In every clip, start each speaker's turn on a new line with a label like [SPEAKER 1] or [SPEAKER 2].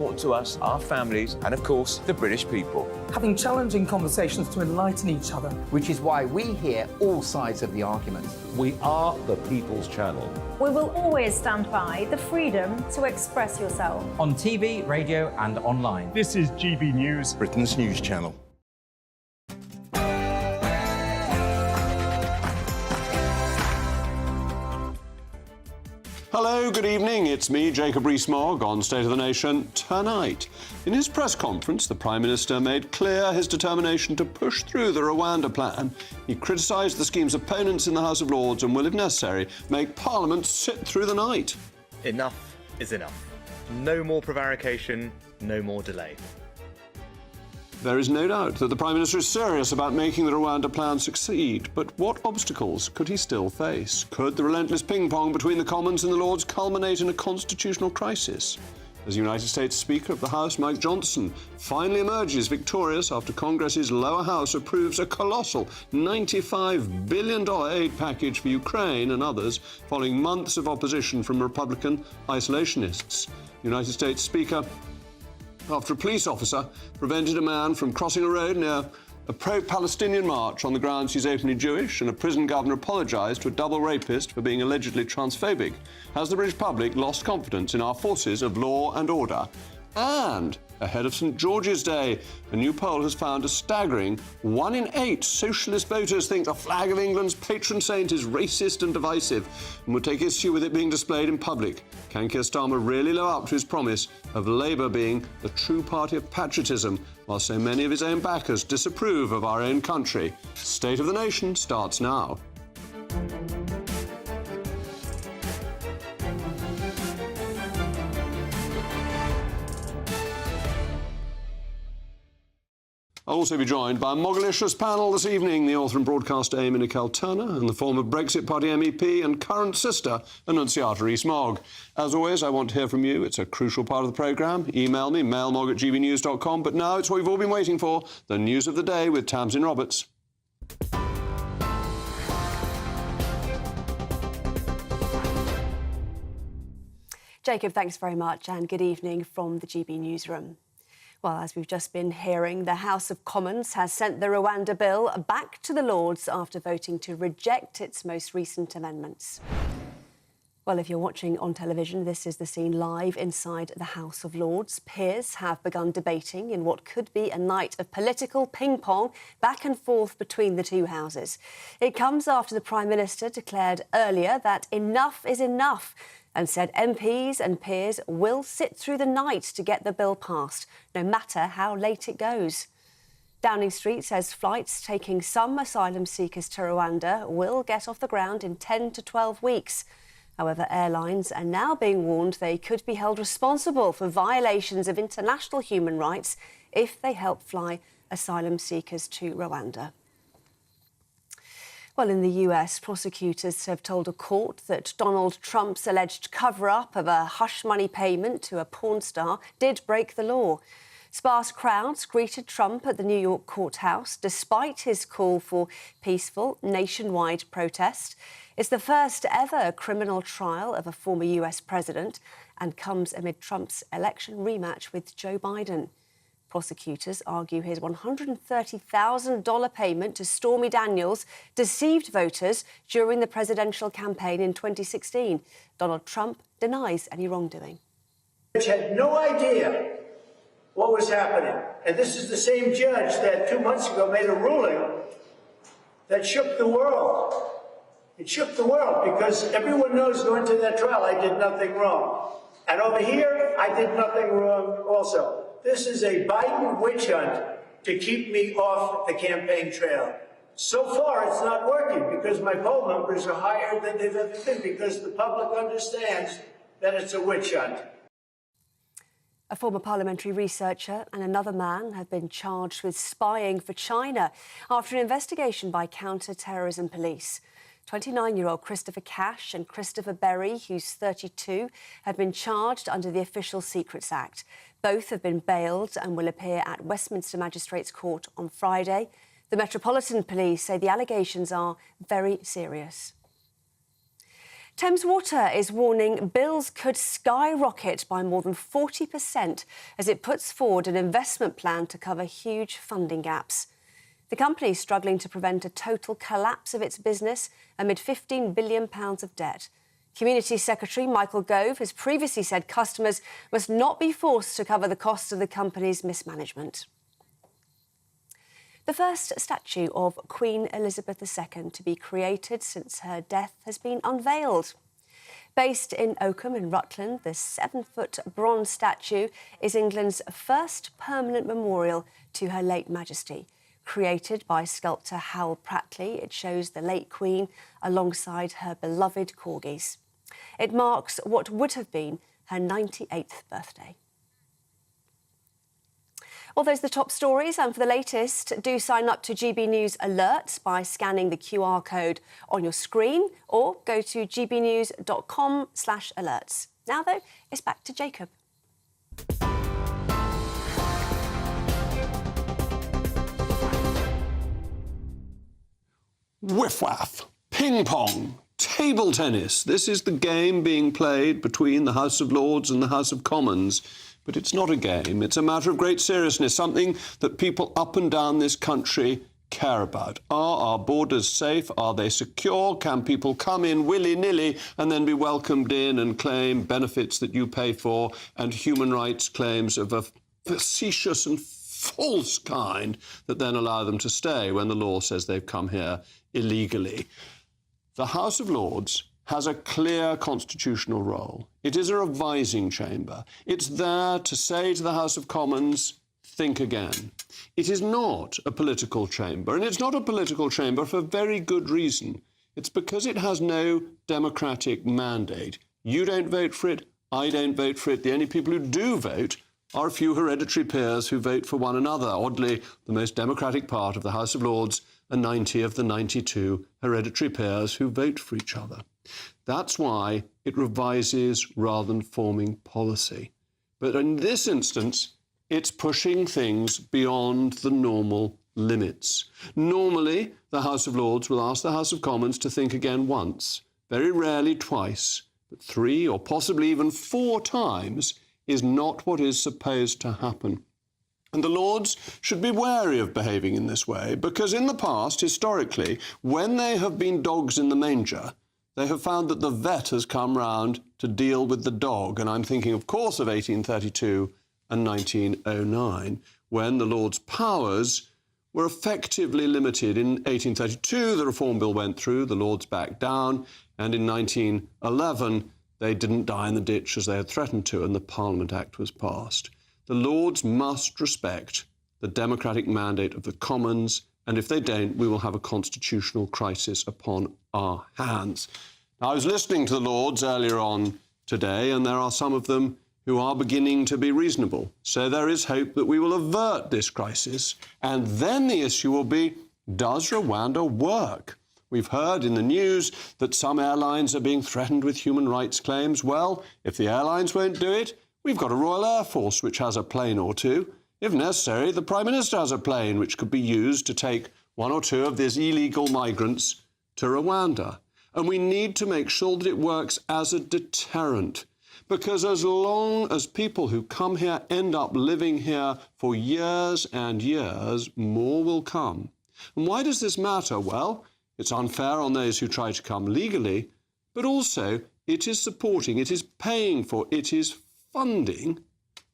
[SPEAKER 1] To us, our families, and of course, the British people.
[SPEAKER 2] Having challenging conversations to enlighten each other.
[SPEAKER 3] Which is why we hear all sides of the argument.
[SPEAKER 4] We are the People's Channel.
[SPEAKER 5] We will always stand by the freedom to express yourself.
[SPEAKER 6] On TV, radio and online.
[SPEAKER 7] This is GBNews,
[SPEAKER 4] Britain's news channel.
[SPEAKER 8] Hello, good evening. It's me, Jacob Rees-Mogg, on State of the Nation tonight. In his press conference, the Prime Minister made clear his determination to push through the Rwanda plan. He criticised the scheme's opponents in the House of Lords and will, if necessary, make Parliament sit through the night.
[SPEAKER 9] Enough is enough. No more prevarication, no more delay.
[SPEAKER 8] There is no doubt that the Prime Minister is serious about making the Rwanda plan succeed, but what obstacles could he still face? Could the relentless ping-pong between the Commons and the Lords culminate in a constitutional crisis? As United States Speaker of the House, Mike Johnson, finally emerges victorious after Congress's lower house approves a colossal $95 billion aid package for Ukraine and others, following months of opposition from Republican isolationists. United States Speaker, after a police officer prevented a man from crossing a road near a pro-Palestinian march on the grounds he's openly Jewish, and a prison governor apologised to a double rapist for being allegedly transphobic, has the British public lost confidence in our forces of law and order? And ahead of St George's Day, a new poll has found a staggering 1 in 8 socialist voters think the flag of England's patron saint is racist and divisive and would take issue with it being displayed in public. Can Keir Starmer really live up to his promise of Labour being the true party of patriotism, while so many of his own backers disapprove of our own country? State of the Nation starts now. I'll also be joined by a Moggalicious panel this evening, the author and broadcaster Amy Nicole Turner and the former Brexit Party MEP and current sister Annunziata Rees-Mogg. As always, I want to hear from you. It's a crucial part of the programme. Email me, mailmog@gbnews.com. But now it's what you've all been waiting for, the news of the day with Tamsin Roberts.
[SPEAKER 10] Jacob, thanks very much and good evening from the GB Newsroom. Well, as we've just been hearing, the House of Commons has sent the Rwanda bill back to the Lords after voting to reject its most recent amendments. Well, if you're watching on television, this is the scene live inside the House of Lords. Peers have begun debating in what could be a night of political ping-pong back and forth between the two houses. It comes after the Prime Minister declared earlier that enough is enough and said MPs and peers will sit through the night to get the bill passed, no matter how late it goes. Downing Street says flights taking some asylum seekers to Rwanda will get off the ground in 10 to 12 weeks. However, airlines are now being warned they could be held responsible for violations of international human rights if they help fly asylum seekers to Rwanda. Well, in the US, prosecutors have told a court that Donald Trump's alleged cover-up of a hush money payment to a porn star did break the law. Sparse crowds greeted Trump at the New York courthouse despite his call for peaceful nationwide protest. It's the first ever criminal trial of a former US president and comes amid Trump's election rematch with Joe Biden. Prosecutors argue his $130,000 payment to Stormy Daniels deceived voters during the presidential campaign in 2016. Donald Trump denies any wrongdoing.
[SPEAKER 11] Judge had no idea what was happening. And this is the same judge that 2 months ago made a ruling that shook the world. It shook the world because everyone knows going to that trial I did nothing wrong. And over here, I did nothing wrong also. This is a Biden witch hunt to keep me off the campaign trail. So far, it's not working because my poll numbers are higher than they've ever been because the public understands that it's a witch hunt.
[SPEAKER 10] A former parliamentary researcher and another man have been charged with spying for China after an investigation by counter-terrorism police. 29-year-old Christopher Cash and Christopher Berry, who's 32, have been charged under the Official Secrets Act. Both have been bailed and will appear at Westminster Magistrates Court on Friday. The Metropolitan Police say the allegations are very serious. Thames Water is warning bills could skyrocket by more than 40% as it puts forward an investment plan to cover huge funding gaps. The company is struggling to prevent a total collapse of its business amid £15 billion of debt. Community Secretary Michael Gove has previously said customers must not be forced to cover the cost of the company's mismanagement. The first statue of Queen Elizabeth II to be created since her death has been unveiled. Based in Oakham in Rutland, the 7-foot bronze statue is England's first permanent memorial to Her late Majesty. Created by sculptor Howell Prattley, it shows the late Queen alongside her beloved corgis. It marks what would have been her 98th birthday. Well, those are the top stories, and for the latest, do sign up to GB News alerts by scanning the QR code on your screen or go to gbnews.com/alerts. Now, though, it's back to Jacob.
[SPEAKER 8] Whiff-waff, ping-pong, table tennis. This is the game being played between the House of Lords and the House of Commons. But it's not a game. It's a matter of great seriousness, something that people up and down this country care about. Are our borders safe? Are they secure? Can people come in willy-nilly and then be welcomed in and claim benefits that you pay for and human rights claims of a facetious and false kind that then allow them to stay when the law says they've come here illegally? The House of Lords has a clear constitutional role. It is a revising chamber. It's there to say to the House of Commons, think again. It is not a political chamber, and it's not a political chamber for very good reason. It's because it has no democratic mandate. You don't vote for it, I don't vote for it. The only people who do vote are a few hereditary peers who vote for one another. Oddly, the most democratic part of the House of Lords are 90 of the 92 hereditary peers who vote for each other. That's why it revises rather than forming policy. But in this instance, it's pushing things beyond the normal limits. Normally, the House of Lords will ask the House of Commons to think again once, very rarely twice, but 3 or possibly even 4 times is not what is supposed to happen. And the Lords should be wary of behaving in this way, because in the past, historically, when they have been dogs in the manger, they have found that the vet has come round to deal with the dog. And I'm thinking, of course, of 1832 and 1909, when the Lords' powers were effectively limited. In 1832, the Reform Bill went through, the Lords backed down, and in 1911, they didn't die in the ditch as they had threatened to, and the Parliament Act was passed. The Lords must respect the democratic mandate of the Commons, and if they don't, we will have a constitutional crisis upon our hands. Now, I was listening to the Lords earlier on today, and there are some of them who are beginning to be reasonable. So there is hope that we will avert this crisis, and then the issue will be, does Rwanda work? We've heard in the news that some airlines are being threatened with human rights claims. Well, if the airlines won't do it, we've got a Royal Air Force which has a plane or two. If necessary, the Prime Minister has a plane which could be used to take 1 or 2 of these illegal migrants to Rwanda. And we need to make sure that it works as a deterrent. Because as long as people who come here end up living here for years and years, more will come. And why does this matter? Well, it's unfair on those who try to come legally, but also it is supporting, it is paying for, it is funding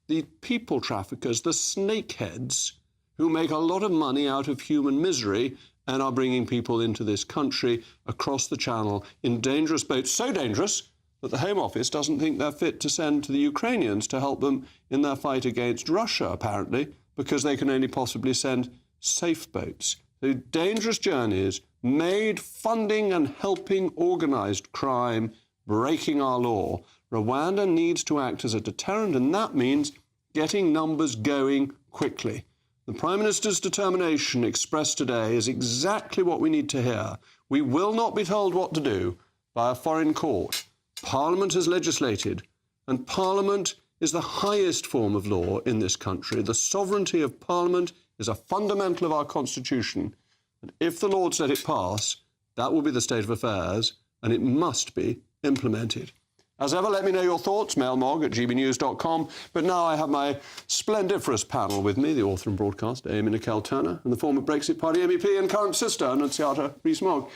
[SPEAKER 8] the people traffickers, the snakeheads, who make a lot of money out of human misery and are bringing people into this country across the Channel in dangerous boats, so dangerous that the Home Office doesn't think they're fit to send to the Ukrainians to help them in their fight against Russia, apparently, because they can only possibly send safe boats. So dangerous journeys made funding and helping organised crime, breaking our law. Rwanda needs to act as a deterrent, and that means getting numbers going quickly. The Prime Minister's determination expressed today is exactly what we need to hear. We will not be told what to do by a foreign court. Parliament has legislated, and Parliament is the highest form of law in this country. The sovereignty of Parliament is a fundamental of our Constitution. And if the Lords let it pass, that will be the state of affairs, and it must be implemented. As ever, let me know your thoughts, mailmog@gbnews.com. But now I have my splendiferous panel with me, the author and broadcaster, Amy Nicole-Turner, and the former Brexit Party MEP and current sister, Annunziata Rees-Mogg.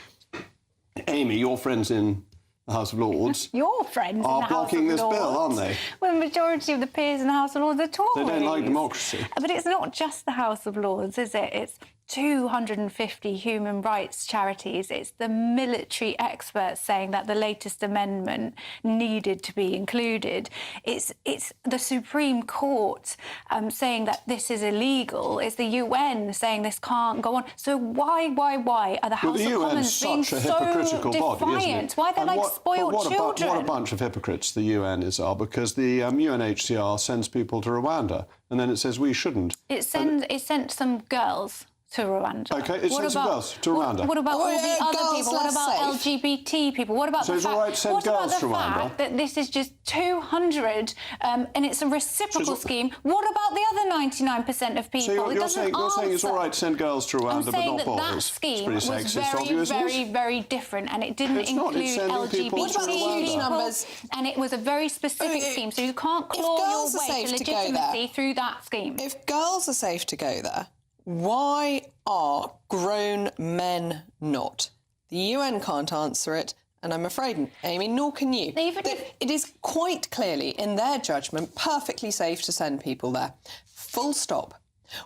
[SPEAKER 8] Amy, your friends in the House of Lords
[SPEAKER 5] Your friends
[SPEAKER 8] are
[SPEAKER 5] in the House
[SPEAKER 8] blocking
[SPEAKER 5] of
[SPEAKER 8] this
[SPEAKER 5] Lords.
[SPEAKER 8] bill, aren't they?
[SPEAKER 5] Well, the majority of the peers in the House of Lords are Tories.
[SPEAKER 8] They don't like democracy.
[SPEAKER 5] But it's not just the House of Lords, is it? It's 250 human rights charities. It's the military experts saying that the latest amendment needed to be included. It's the Supreme Court saying that this is illegal. It's the UN saying this can't go on. So why are the House of Commons being so defiant? Why are they like spoiled children?
[SPEAKER 8] What a bunch of hypocrites the UN are, because the UNHCR sends people to Rwanda and then it says we shouldn't.
[SPEAKER 5] It sent some girls to Rwanda.
[SPEAKER 8] OK, it sent some girls to Rwanda.
[SPEAKER 5] What about all the other people? What about LGBT people? What about the fact that this is just 200 and it's a reciprocal scheme? What about the other 99% of people?
[SPEAKER 8] So you're saying it's all right to send girls to Rwanda, but not boys?
[SPEAKER 5] That scheme
[SPEAKER 8] it's pretty sexist
[SPEAKER 5] was very different, and it didn't include LGBT people. And it was a very specific scheme, so you can't claw your way to legitimacy through that scheme.
[SPEAKER 7] If girls are safe to go there, why are grown men not? The UN can't answer it, and I'm afraid, Amy, nor can you. It is quite clearly, in their judgment, perfectly safe to send people there. Full stop.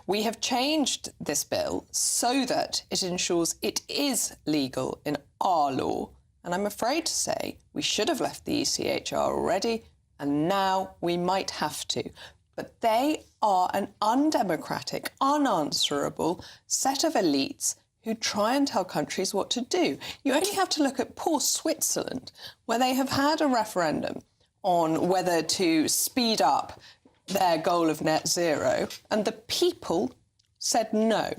[SPEAKER 7] We have changed this bill so that it ensures it is legal in our law, and I'm afraid to say we should have left the ECHR already, and now we might have to. But they are an undemocratic, unanswerable set of elites who try and tell countries what to do. You only have to look at poor Switzerland, where they have had a referendum on whether to speed up their goal of net zero, and the people said no.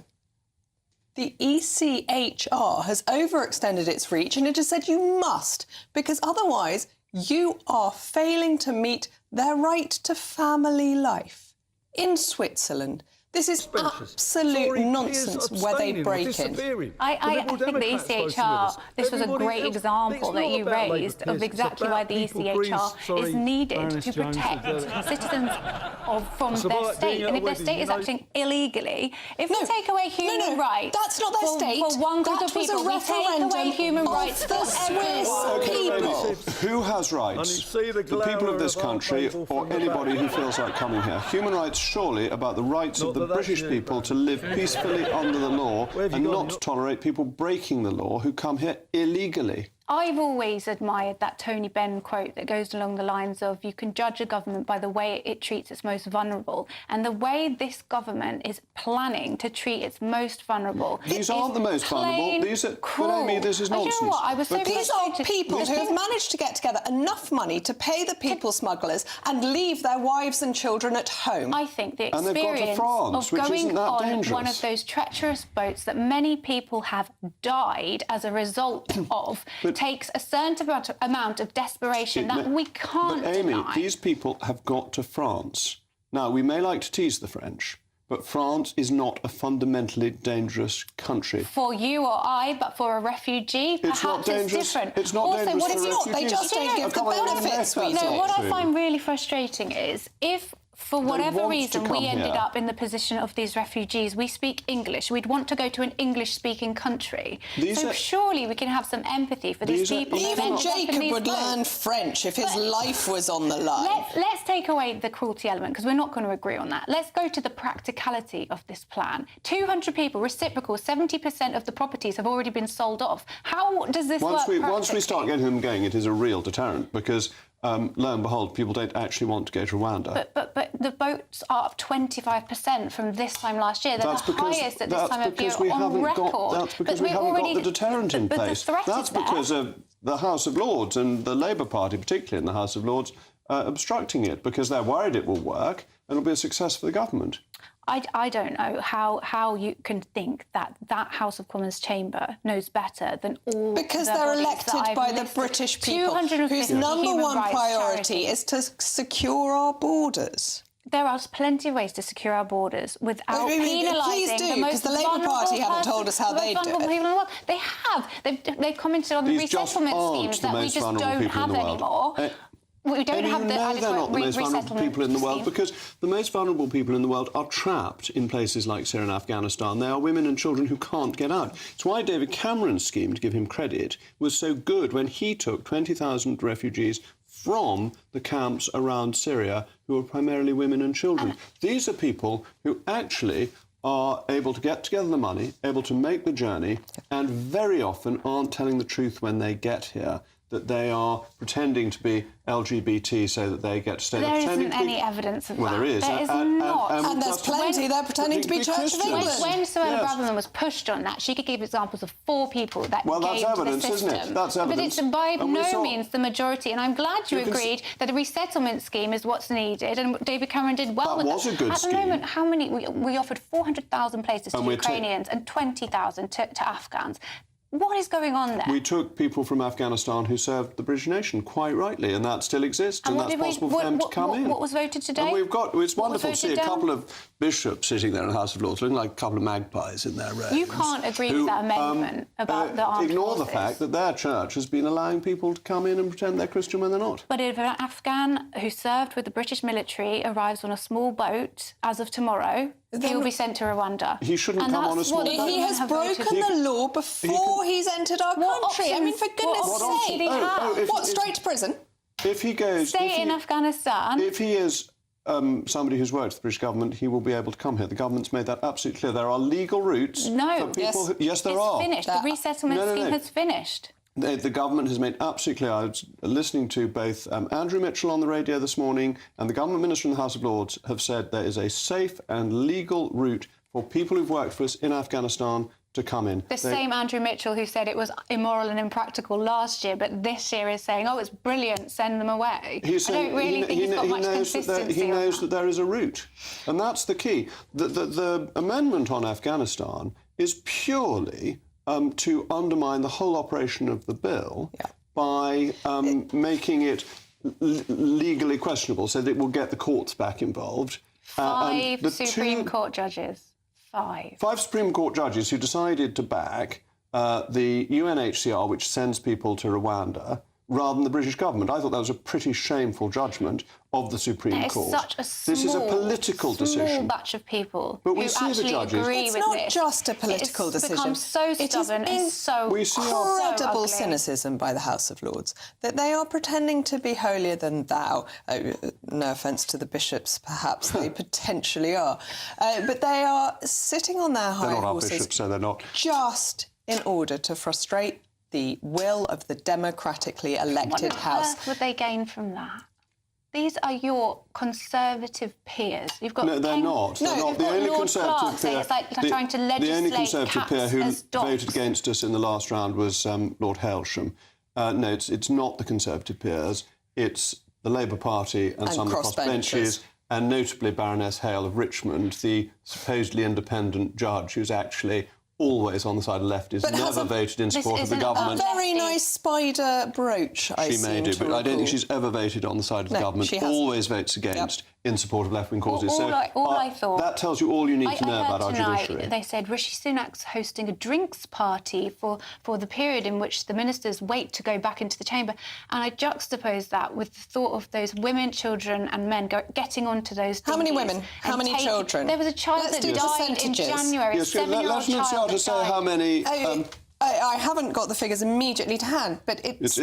[SPEAKER 7] The ECHR has overextended its reach, and it has said you must, because otherwise you are failing to meet their right to family life. In Switzerland, this is absolute nonsense where they break in.
[SPEAKER 5] I think the ECHR, this was a great example that you raised of exactly why the ECHR is needed to protect citizens from their state. And if their state is acting illegally, if we take away human rights
[SPEAKER 7] that's not their state.
[SPEAKER 5] For one group of people, we take away human rights for
[SPEAKER 7] Swiss people.
[SPEAKER 8] Who has rights? The people of this country or anybody who feels like coming here. Human rights surely about the rights of the British people to live peacefully under the law and not tolerate people breaking the law who come here illegally.
[SPEAKER 5] I've always admired that Tony Benn quote that goes along the lines of you can judge a government by the way it treats its most vulnerable. And the way this government is planning to treat its most vulnerable.
[SPEAKER 8] These aren't the most vulnerable. These are cruel. But Amy, this is nonsense.
[SPEAKER 7] You know what? I was so these are people who have managed to get together enough money to pay the people smugglers and leave their wives and children at home.
[SPEAKER 5] I think the experience of going on one of those treacherous boats that many people have died as a result of takes a certain amount of desperation that we can't
[SPEAKER 8] But Amy,
[SPEAKER 5] deny.
[SPEAKER 8] these people have got to France. Now, we may like to tease the French, but France is not a fundamentally dangerous country.
[SPEAKER 5] For you or I, but for a refugee, perhaps it's different.
[SPEAKER 8] It's not dangerous for refugees.
[SPEAKER 7] They just don't give the benefits.
[SPEAKER 5] What I find really frustrating is if for whatever reason we ended up in the position of these refugees, we speak English, we'd want to go to an English-speaking country. So surely we can have some empathy for these people.
[SPEAKER 7] Even Jacob would learn French if his life was on the line.
[SPEAKER 5] Let's take away the cruelty element, because we're not going to agree on that. Let's go to the practicality of this plan. 200 people, reciprocal, 70% of the properties have already been sold off. How does this work practically?
[SPEAKER 8] Once we start getting them going, it is a real deterrent, because lo and behold, people don't actually want to go to Rwanda.
[SPEAKER 5] But the boats are up 25% from this time last year. They're the highest at this time of year on record.
[SPEAKER 8] That's because we haven't got the deterrent in place. That's because of the House of Lords and the Labour Party, particularly in the House of Lords, obstructing it, because they're worried it will work and it'll be a success for the government.
[SPEAKER 5] I don't know how you can think that House of Commons chamber knows better than all
[SPEAKER 7] because they're elected by the British people, whose number one priority is to secure our borders.
[SPEAKER 5] There are plenty of ways to secure our borders without penalising
[SPEAKER 7] please do,
[SPEAKER 5] the most
[SPEAKER 7] because the Labour Party haven't told us how they do it.
[SPEAKER 5] People in the world. They have. They've commented on the resettlement schemes that we just don't have anymore. We don't have the
[SPEAKER 8] they're not the most vulnerable people in the world, because the most vulnerable people in the world are trapped in places like Syria and Afghanistan. They are women and children who can't get out. It's why David Cameron's scheme, to give him credit, was so good when he took 20,000 refugees from the camps around Syria, who are primarily women and children. These are people who actually are able to get together the money, able to make the journey, and very often aren't telling the truth when they get here, that they are pretending to be LGBT so that they get to stay.
[SPEAKER 5] There isn't any evidence of that.
[SPEAKER 8] Well, there is.
[SPEAKER 5] There is not.
[SPEAKER 7] And there's plenty. They're pretending to be Church of England.
[SPEAKER 5] When Suella Braverman was pushed on that, she could give examples of 4 people that
[SPEAKER 8] well,
[SPEAKER 5] gave
[SPEAKER 8] that's evidence,
[SPEAKER 5] to the system.
[SPEAKER 8] isn't it? That's evidence.
[SPEAKER 5] But it's by no means the majority. And I'm glad you agreed that the resettlement scheme is what's needed. And David Cameron did well with that.
[SPEAKER 8] That was a good scheme.
[SPEAKER 5] At the moment, how many? We offered 400,000 places to Ukrainians and 20,000 to Afghans. What is going on there?
[SPEAKER 8] We took people from Afghanistan who served the British nation, quite rightly, and that still exists, and that's possible for them to come in.
[SPEAKER 5] What was voted today?
[SPEAKER 8] And it's wonderful to see a couple of bishops sitting there in the House of Lords, looking like a couple of magpies in their robes.
[SPEAKER 5] You can't agree with that amendment about the armed
[SPEAKER 8] ignore
[SPEAKER 5] forces.
[SPEAKER 8] the fact that their church has been allowing people to come in and pretend they're Christian when they're not.
[SPEAKER 5] But if an Afghan who served with the British military arrives on a small boat as of tomorrow, he will be sent to Rwanda.
[SPEAKER 8] He shouldn't come on a small boat.
[SPEAKER 7] He has broken the law before he's entered our country. I mean, for goodness sake. What, straight to prison?
[SPEAKER 8] If he goes...
[SPEAKER 5] Stay in Afghanistan.
[SPEAKER 8] If he is somebody who's worked for the British government, he will be able to come here. The government's made that absolutely clear. There are legal routes for people... Yes, there are.
[SPEAKER 5] It's finished. The resettlement scheme has finished.
[SPEAKER 8] The government has made absolutely clear. I was listening to both Andrew Mitchell on the radio this morning and the government minister in the House of Lords have said there is a safe and legal route for people who've worked for us in Afghanistan to come in.
[SPEAKER 5] The same Andrew Mitchell who said it was immoral and impractical last year, but this year is saying, oh, it's brilliant, send them away. I don't really think he's got much consistency.
[SPEAKER 8] He knows that there is a route, and that's the key. The amendment on Afghanistan is purely to undermine the whole operation of the bill by making it legally questionable, so that it will get the courts back involved.
[SPEAKER 5] 5 Supreme Court judges. 5
[SPEAKER 8] Supreme Court judges who decided to back the UNHCR, which sends people to Rwanda, rather than the British government. I thought that was a pretty shameful judgment of the Supreme Court.
[SPEAKER 5] This
[SPEAKER 8] is a political decision.
[SPEAKER 5] Small batch of people
[SPEAKER 8] but we
[SPEAKER 5] who
[SPEAKER 8] see
[SPEAKER 5] actually
[SPEAKER 8] the judges.
[SPEAKER 5] agree
[SPEAKER 7] it's
[SPEAKER 5] with
[SPEAKER 7] not
[SPEAKER 5] this.
[SPEAKER 7] just a political decision.
[SPEAKER 5] It's become so stubborn and so
[SPEAKER 7] incredible cynicism by the House of Lords that they are pretending to be holier than thou. No offence to the bishops, perhaps they potentially are, but they are sitting on their high horses.
[SPEAKER 8] They're not our bishops, so they're not.
[SPEAKER 7] Just in order to frustrate the will of the democratically elected House.
[SPEAKER 5] What on earth would they gain from that? These are your Conservative peers. You've got
[SPEAKER 8] no, they're not. They're not. The only Conservative peer.
[SPEAKER 5] It's like trying to legislate
[SPEAKER 8] the only Conservative peer who
[SPEAKER 5] as dogs.
[SPEAKER 8] voted against us in the last round was Lord Hailsham. No, it's not the Conservative peers. It's the Labour Party and some of the crossbenchers, and notably Baroness Hale of Richmond, the supposedly independent judge who's actually always on the side of leftists, never voted in support of the government.
[SPEAKER 7] A very nice spider brooch, I
[SPEAKER 8] She may do, but I don't think she's ever voted on the side of the government.
[SPEAKER 7] She
[SPEAKER 8] always votes against in support of left-wing causes.
[SPEAKER 5] I thought...
[SPEAKER 8] That tells you all you need to know about our judiciary.
[SPEAKER 5] They said Rishi Sunak's hosting a drinks party for the period in which the ministers wait to go back into the chamber. And I juxtaposed that with the thought of those women, children and men getting onto those dinghies.
[SPEAKER 7] How many women? How many children?
[SPEAKER 5] There was a child that died in January, a 7-year-old child.
[SPEAKER 8] Say how many...
[SPEAKER 7] I haven't got the figures immediately to hand, but it's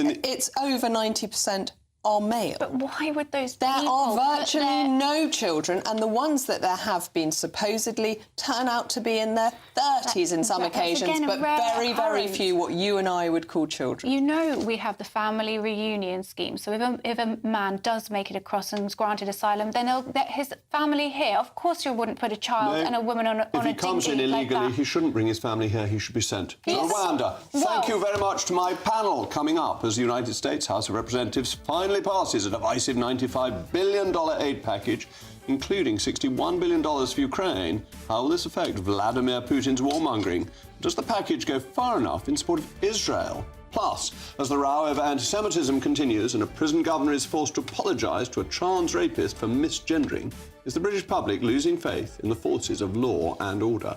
[SPEAKER 7] over 90% are male.
[SPEAKER 5] But why would those
[SPEAKER 7] There are virtually no children, and the ones that there have been supposedly turn out to be in their 30s in some occasions, but very, very few what you and I would call children.
[SPEAKER 5] You know we have the family reunion scheme, so if a man does make it across and is granted asylum, then his family here, of course you wouldn't put a child and a woman on a dinghy.
[SPEAKER 8] If he comes in illegally, he shouldn't bring his family here, he should be sent to Rwanda. Thank you very much to my panel. Coming up, as the United States House of Representatives finally passes a divisive $95 billion aid package, including $61 billion for Ukraine. How will this affect Vladimir Putin's warmongering? Does the package go far enough in support of Israel? Plus, as the row over anti-Semitism continues and a prison governor is forced to apologise to a trans rapist for misgendering, is the British public losing faith in the forces of law and order?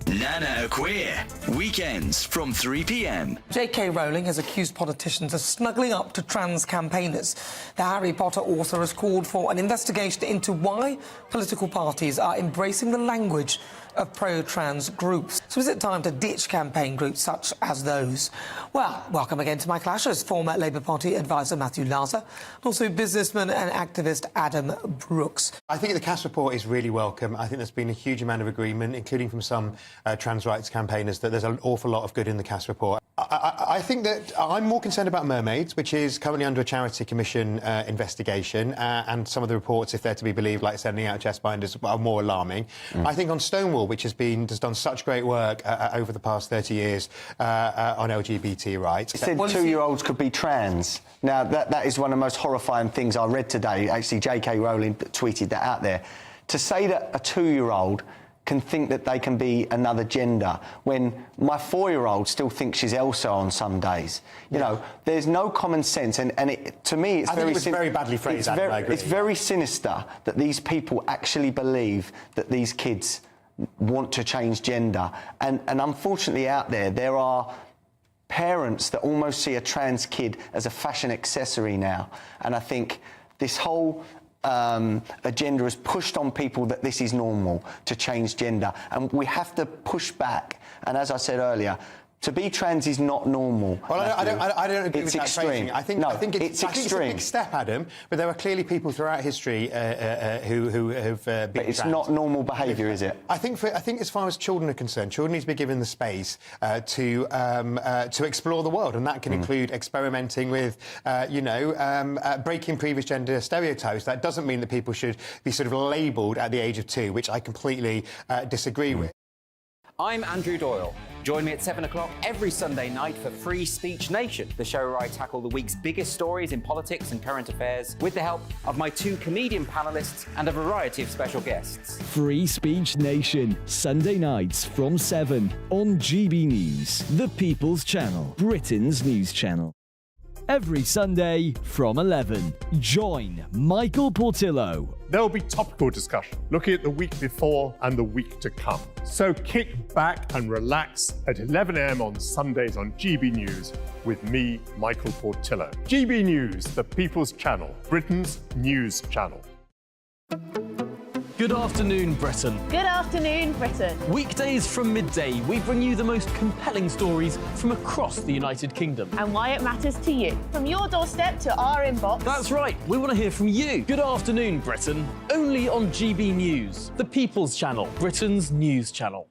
[SPEAKER 12] Nana Queer, weekends from 3 p.m.
[SPEAKER 2] J.K. Rowling has accused politicians of snuggling up to trans campaigners. The Harry Potter author has called for an investigation into why political parties are embracing the language of pro-trans groups. So is it time to ditch campaign groups such as those? Well, welcome again to my clashers. Former Labour Party advisor Matthew Laza, and also businessman and activist Adam Brooks.
[SPEAKER 13] I think the Cass report is really welcome. I think there's been a huge amount of agreement, including from some trans rights campaigners, that there's an awful lot of good in the Cass report. I think that I'm more concerned about mermaids, which is currently under a Charity Commission investigation, and some of the reports, if they're to be believed, like sending out chest binders, are more alarming. I think on Stonewall, which has done such great work over the past 30 years on LGBT rights.
[SPEAKER 14] It said 2-year-olds could be trans. Now, that is one of the most horrifying things I read today. Actually, J.K. Rowling tweeted that out there. To say that a 2-year-old can think that they can be another gender when my 4-year-old still thinks she's Elsa on some days. You know, there's no common sense, and to me it's
[SPEAKER 13] very badly phrased, Adam, I agree.
[SPEAKER 14] It's very sinister that these people actually believe that these kids want to change gender, and unfortunately out there are parents that almost see a trans kid as a fashion accessory now, and I think this whole agenda has pushed on people that this is normal to change gender, and we have to push back. And as I said earlier, to be trans is not normal.
[SPEAKER 13] Well, I don't agree with that
[SPEAKER 14] extreme.
[SPEAKER 13] phrasing. I think it's a big step, Adam, but there are clearly people throughout history who have been
[SPEAKER 14] But it's
[SPEAKER 13] trans.
[SPEAKER 14] not normal behaviour, is it?
[SPEAKER 13] I think as far as children are concerned, children need to be given the space to explore the world, and that can include experimenting with, breaking previous gender stereotypes. That doesn't mean that people should be sort of labelled at the age of 2, which I completely disagree with.
[SPEAKER 6] I'm Andrew Doyle. Join me at 7 o'clock every Sunday night for Free Speech Nation, the show where I tackle the week's biggest stories in politics and current affairs with the help of my 2 comedian panellists and a variety of special guests.
[SPEAKER 15] Free Speech Nation, Sunday nights from 7 on GB News, the People's Channel, Britain's news channel. Every Sunday from 11, join Michael Portillo.
[SPEAKER 16] There will be topical discussion, looking at the week before and the week to come. So kick back and relax at 11 a.m. on Sundays on GB News with me, Michael Portillo. GB News, the People's Channel, Britain's news channel.
[SPEAKER 17] Good afternoon, Britain.
[SPEAKER 18] Good afternoon, Britain.
[SPEAKER 17] Weekdays from midday, we bring you the most compelling stories from across the United Kingdom.
[SPEAKER 18] And why it matters to you. From your doorstep to our inbox.
[SPEAKER 17] That's right, we want to hear from you. Good afternoon, Britain. Only on GB News, the People's Channel, Britain's news channel.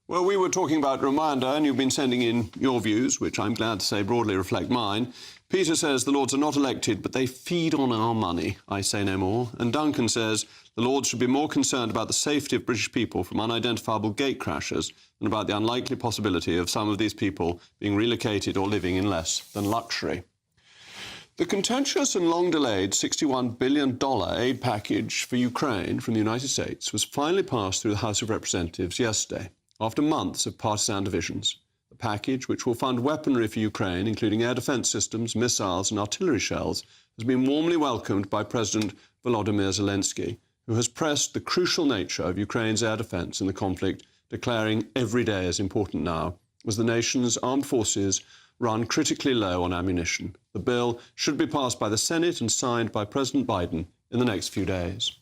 [SPEAKER 8] Well, we were talking about Rwanda, and you've been sending in your views, which I'm glad to say broadly reflect mine. Peter says the Lords are not elected, but they feed on our money. I say no more. And Duncan says the Lords should be more concerned about the safety of British people from unidentifiable gatecrashers than about the unlikely possibility of some of these people being relocated or living in less than luxury. The contentious and long-delayed $61 billion aid package for Ukraine from the United States was finally passed through the House of Representatives yesterday, after months of partisan divisions. The package, which will fund weaponry for Ukraine, including air defence systems, missiles and artillery shells, has been warmly welcomed by President Volodymyr Zelensky, who has pressed the crucial nature of Ukraine's air defence in the conflict, declaring every day as important now, as the nation's armed forces run critically low on ammunition. The bill should be passed by the Senate and signed by President Biden in the next few days.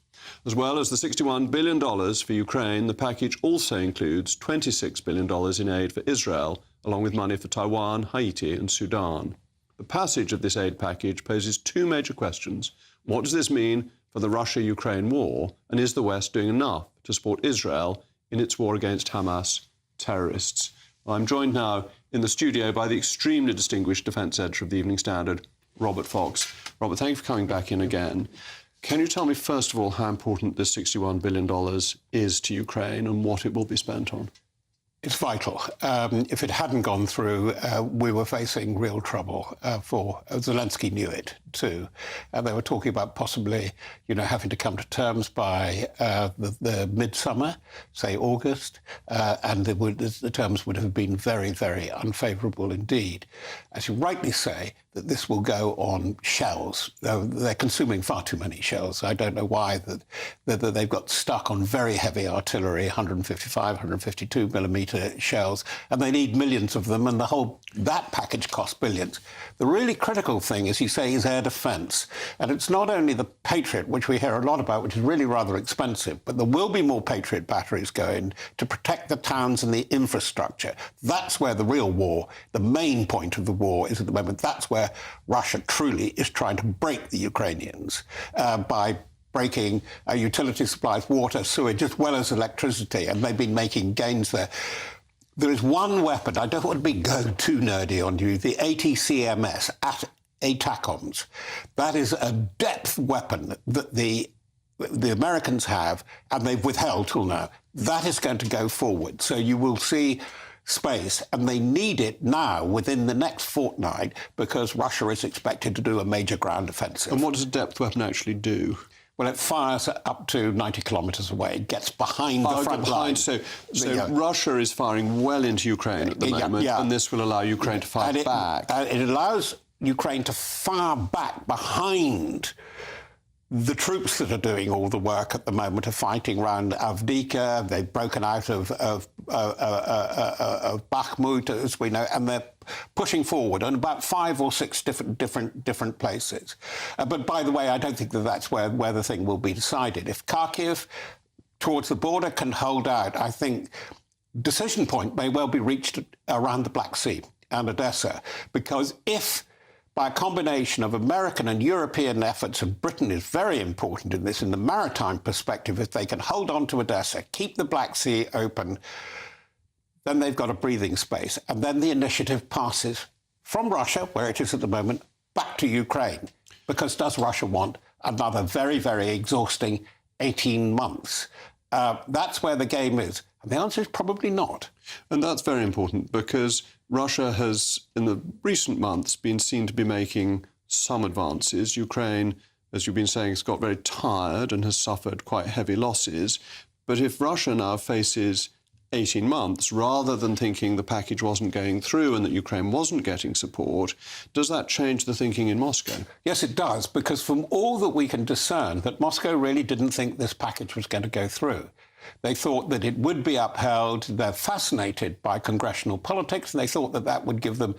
[SPEAKER 8] As well as the $61 billion for Ukraine, the package also includes $26 billion in aid for Israel, along with money for Taiwan, Haiti and Sudan. The passage of this aid package poses 2 major questions. What does this mean for the Russia-Ukraine war, and is the West doing enough to support Israel in its war against Hamas terrorists? Well, I'm joined now in the studio by the extremely distinguished defence editor of the Evening Standard, Robert Fox. Robert, thank you for coming back in again. Can you tell me, first of all, how important this $61 billion is to Ukraine and what it will be spent on?
[SPEAKER 19] It's vital. If it hadn't gone through, we were facing real trouble. Zelensky knew it too. They were talking about possibly, having to come to terms by the midsummer, say August, and the terms would have been very, very unfavourable indeed. As you rightly say, that this will go on shells. They're consuming far too many shells. I don't know why that they've got stuck on very heavy artillery, 155, 152 millimetre shells, and they need millions of them, and that package costs billions. The really critical thing, as you say, is air defence. And it's not only the Patriot, which we hear a lot about, which is really rather expensive, but there will be more Patriot batteries going to protect the towns and the infrastructure. That's where the real war, the main point of the war is at the moment. That's where Russia truly is trying to break the Ukrainians by breaking utility supplies, water, sewage, as well as electricity, and they've been making gains there. There is one weapon, I don't want to go too nerdy on you, the ATCMS, ATACMS. That is a depth weapon that the Americans have, and they've withheld till now. That is going to go forward. So you will see space, and they need it now within the next fortnight because Russia is expected to do a major ground offensive.
[SPEAKER 8] And what does a depth weapon actually do?
[SPEAKER 19] Well, it fires up to 90 kilometres away. It gets behind the front line.
[SPEAKER 8] So Russia is firing well into Ukraine at the moment, and this will allow Ukraine to fire back.
[SPEAKER 19] It allows Ukraine to fire back behind the troops that are doing all the work at the moment are fighting around Avdiivka. They've broken out of Bakhmut, as we know, and they're pushing forward on about 5 or 6 different places. But by the way, I don't think that's where the thing will be decided. If Kharkiv, towards the border, can hold out, I think decision point may well be reached around the Black Sea and Odessa, because if by a combination of American and European efforts, and Britain is very important in this, in the maritime perspective, if they can hold on to Odessa, keep the Black Sea open, then they've got a breathing space. And then the initiative passes from Russia, where it is at the moment, back to Ukraine. Because does Russia want another very, very exhausting 18 months? That's where the game is. And the answer is probably not.
[SPEAKER 8] And that's very important because Russia has, in the recent months, been seen to be making some advances. Ukraine, as you've been saying, has got very tired and has suffered quite heavy losses. But if Russia now faces 18 months, rather than thinking the package wasn't going through and that Ukraine wasn't getting support, does that change the thinking in Moscow?
[SPEAKER 19] Yes, it does, because from all that we can discern, that Moscow really didn't think this package was going to go through. They thought that it would be upheld. They're fascinated by congressional politics, and they thought that that would give them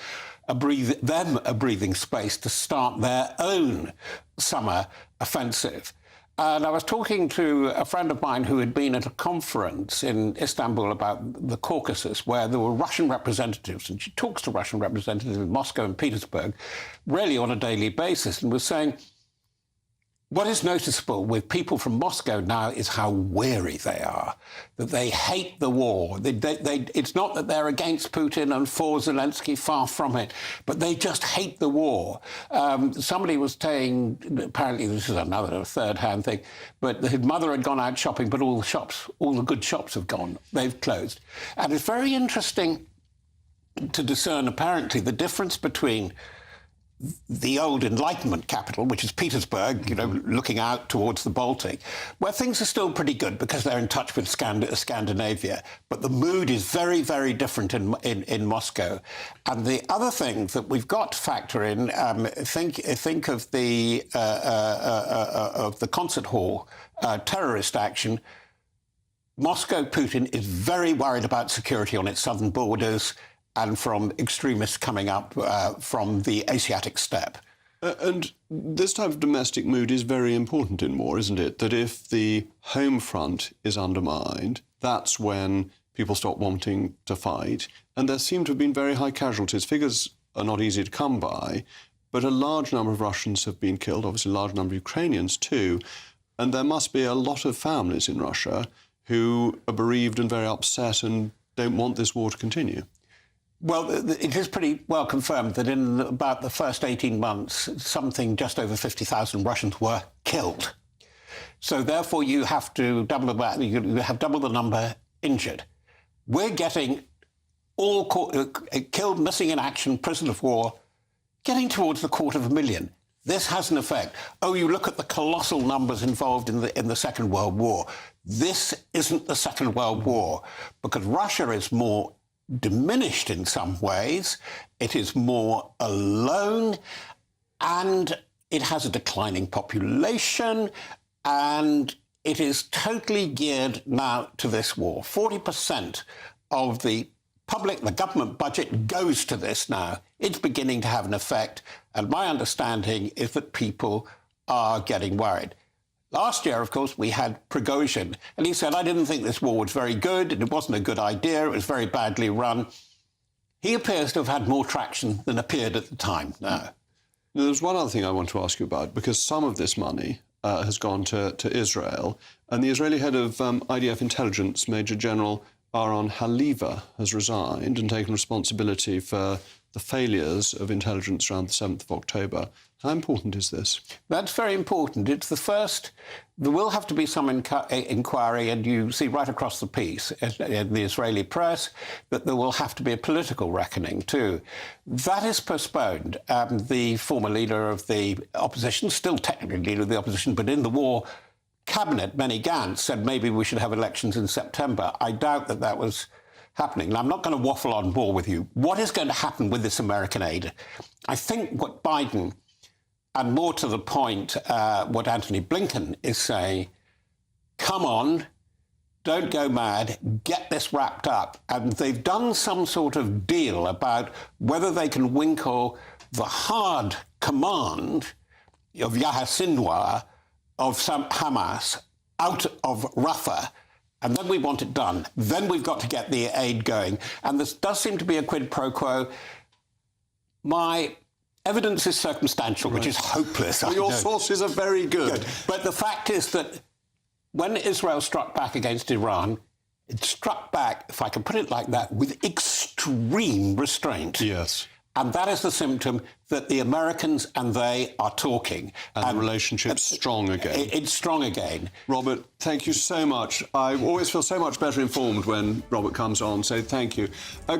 [SPEAKER 19] a breathing space to start their own summer offensive. And I was talking to a friend of mine who had been at a conference in Istanbul about the Caucasus, where there were Russian representatives, and she talks to Russian representatives in Moscow and Petersburg really on a daily basis, and was saying, what is noticeable with people from Moscow now is how weary they are, that they hate the war. It's not that they're against Putin and for Zelensky, far from it, but they just hate the war. Somebody was saying, apparently this is another third-hand thing, but his mother had gone out shopping, but all the good shops have gone. They've closed. And it's very interesting to discern, apparently, the difference between the old Enlightenment capital, which is Petersburg, looking out towards the Baltic, where things are still pretty good because they're in touch with Scandinavia. But the mood is very, very different in Moscow. And the other thing that we've got to factor in, think of the concert hall terrorist action. Moscow, Putin is very worried about security on its southern borders and from extremists coming up from the Asiatic steppe.
[SPEAKER 8] And this type of domestic mood is very important in war, isn't it? That if the home front is undermined, that's when people stop wanting to fight. And there seem to have been very high casualties. Figures are not easy to come by, but a large number of Russians have been killed, obviously a large number of Ukrainians too. And there must be a lot of families in Russia who are bereaved and very upset and don't want this war to continue.
[SPEAKER 19] Well, it is pretty well confirmed that in about the first 18 months, something just over 50,000 Russians were killed. So therefore, you have to double the number injured. We're getting all killed, missing in action, prisoner of war, getting towards the 250,000. This has an effect. Oh, you look at the colossal numbers involved in the Second World War. This isn't the Second World War, because Russia is more diminished in some ways. It is more alone, and it has a declining population, and it is totally geared now to this war. 40% of the government budget goes to this now. It's beginning to have an effect, and my understanding is that people are getting worried. Last year, of course, we had Prigozhin, and he said, I didn't think this war was very good, and it wasn't a good idea, it was very badly run. He appears to have had more traction than appeared at the time now.
[SPEAKER 8] There's one other thing I want to ask you about, because some of this money has gone to Israel, and the Israeli head of IDF intelligence, Major General Aaron Haliva, has resigned and taken responsibility for the failures of intelligence around the 7th of October. How important is this?
[SPEAKER 19] That's very important. It's the first. There will have to be some inquiry, and you see right across the piece in the Israeli press that there will have to be a political reckoning too. That is postponed. The former leader of the opposition, still technically leader of the opposition, but in the war cabinet, Benny Gantz, said maybe we should have elections in September. I doubt that that was happening. Now, I'm not going to waffle on more with you. What is going to happen with this American aid? I think what Biden, and more to the point, what Anthony Blinken is saying, come on, don't go mad, get this wrapped up. And they've done some sort of deal about whether they can winkle the hard command of Yahya Sinwar of some Hamas out of Rafah, and then we want it done. Then we've got to get the aid going. And this does seem to be a quid pro quo. My evidence is circumstantial, which is hopeless.
[SPEAKER 8] Well, your sources are very good.
[SPEAKER 19] But the fact is that when Israel struck back against Iran, it struck back, if I can put it like that, with extreme restraint.
[SPEAKER 8] Yes.
[SPEAKER 19] And that is the symptom that the Americans and they are talking.
[SPEAKER 8] And the relationship's strong again.
[SPEAKER 19] It's strong again.
[SPEAKER 8] Robert, thank you so much. I always feel so much better informed when Robert comes on, so thank you.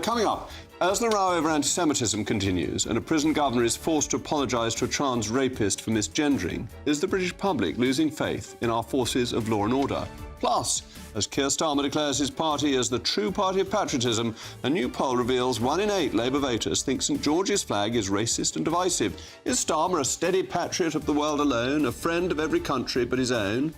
[SPEAKER 8] Coming up, as the row over anti-Semitism continues and a prison governor is forced to apologise to a trans rapist for misgendering, is the British public losing faith in our forces of law and order? Plus, as Keir Starmer declares his party as the true party of patriotism, a new poll reveals 1 in 8 Labour voters think St George's flag is racist and divisive. Is Starmer a steady patriot of the world alone, a friend of every country but his own?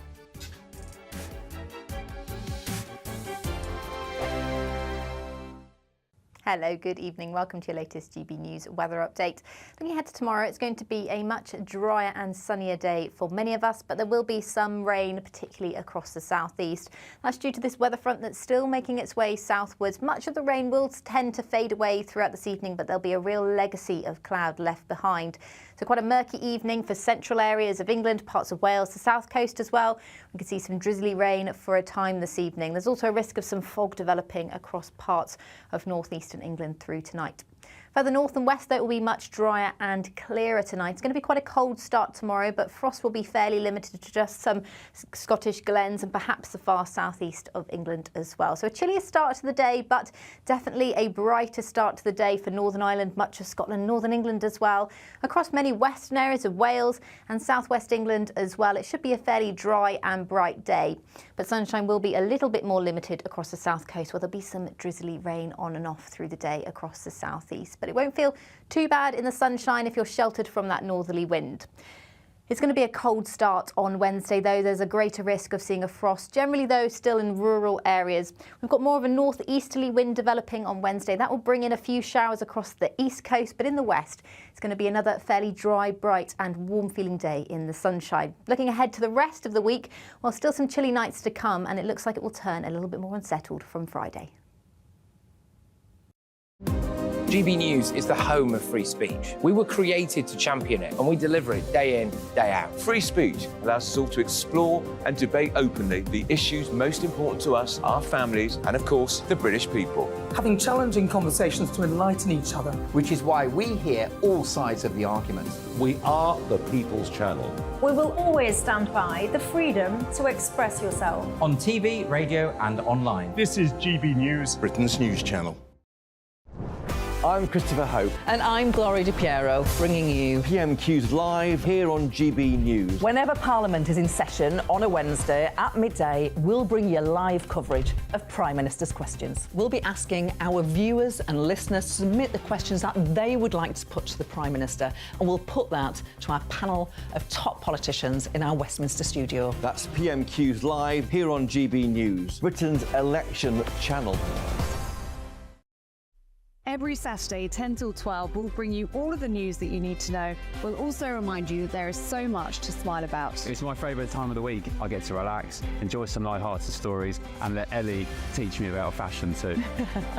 [SPEAKER 20] Hello, good evening. Welcome to your latest GB News weather update. Looking ahead to tomorrow, it's going to be a much drier and sunnier day for many of us, but there will be some rain, particularly across the southeast. That's due to this weather front that's still making its way southwards. Much of the rain will tend to fade away throughout this evening, but there'll be a real legacy of cloud left behind. So quite a murky evening for central areas of England, parts of Wales, the south coast as well. We can see some drizzly rain for a time this evening. There's also a risk of some fog developing across parts of northeastern England through tonight. Further north and west, though, it will be much drier and clearer tonight. It's going to be quite a cold start tomorrow, but frost will be fairly limited to just some Scottish glens and perhaps the far southeast of England as well. So a chillier start to the day, but definitely a brighter start to the day for Northern Ireland, much of Scotland, Northern England as well. Across many western areas of Wales and southwest England as well, it should be a fairly dry and bright day. But sunshine will be a little bit more limited across the south coast, where there'll be some drizzly rain on and off through the day across the southeast. But it won't feel too bad in the sunshine if you're sheltered from that northerly wind. It's going to be a cold start on Wednesday, though. There's a greater risk of seeing a frost, generally, though, still in rural areas. We've got more of a northeasterly wind developing on Wednesday. That will bring in a few showers across the east coast, but in the west, it's going to be another fairly dry, bright and warm-feeling day in the sunshine. Looking ahead to the rest of the week, well, still some chilly nights to come, and it looks like it will turn a little bit more unsettled from Friday.
[SPEAKER 21] GB News is the home of free speech. We were created to champion it, and we deliver it day in, day out.
[SPEAKER 1] Free speech allows us all to explore and debate openly the issues most important to us, our families, and of course, the British people.
[SPEAKER 2] Having challenging conversations to enlighten each other.
[SPEAKER 3] Which is why we hear all sides of the argument.
[SPEAKER 4] We are the People's Channel.
[SPEAKER 22] We will always stand by the freedom to express yourself.
[SPEAKER 17] On TV, radio and online.
[SPEAKER 16] This is GB News,
[SPEAKER 4] Britain's news channel.
[SPEAKER 9] I'm Christopher Hope.
[SPEAKER 11] And I'm Gloria Di Piero, bringing you
[SPEAKER 9] PMQ's live here on GB News.
[SPEAKER 11] Whenever Parliament is in session on a Wednesday at midday, we'll bring you live coverage of Prime Minister's questions. We'll be asking our viewers and listeners to submit the questions that they would like to put to the Prime Minister, and we'll put that to our panel of top politicians in our Westminster studio.
[SPEAKER 9] That's PMQ's live here on GB News, Britain's election channel.
[SPEAKER 23] Every Saturday, 10 till 12, we'll bring you all of the news that you need to know. We'll also remind you there is so much to smile about.
[SPEAKER 24] It's my favourite time of the week. I get to relax, enjoy some light-hearted stories, and let Ellie teach me about fashion too.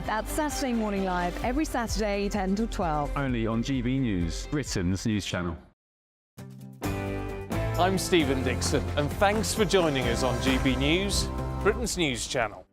[SPEAKER 23] That's Saturday Morning Live, every Saturday, 10 till 12.
[SPEAKER 24] Only on GB News, Britain's news channel.
[SPEAKER 25] I'm Stephen Dixon, and thanks for joining us on GB News, Britain's news channel.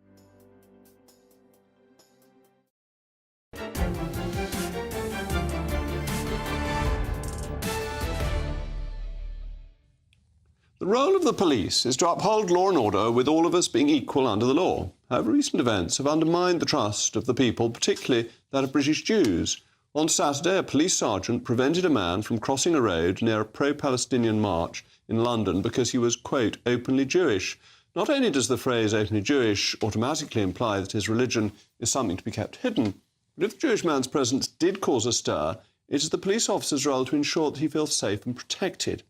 [SPEAKER 8] The role of the police is to uphold law and order with all of us being equal under the law. However, recent events have undermined the trust of the people, particularly that of British Jews. On Saturday, a police sergeant prevented a man from crossing a road near a pro-Palestinian march in London because he was, quote, openly Jewish. Not only does the phrase openly Jewish automatically imply that his religion is something to be kept hidden, but if the Jewish man's presence did cause a stir, it is the police officer's role to ensure that he feels safe and protected.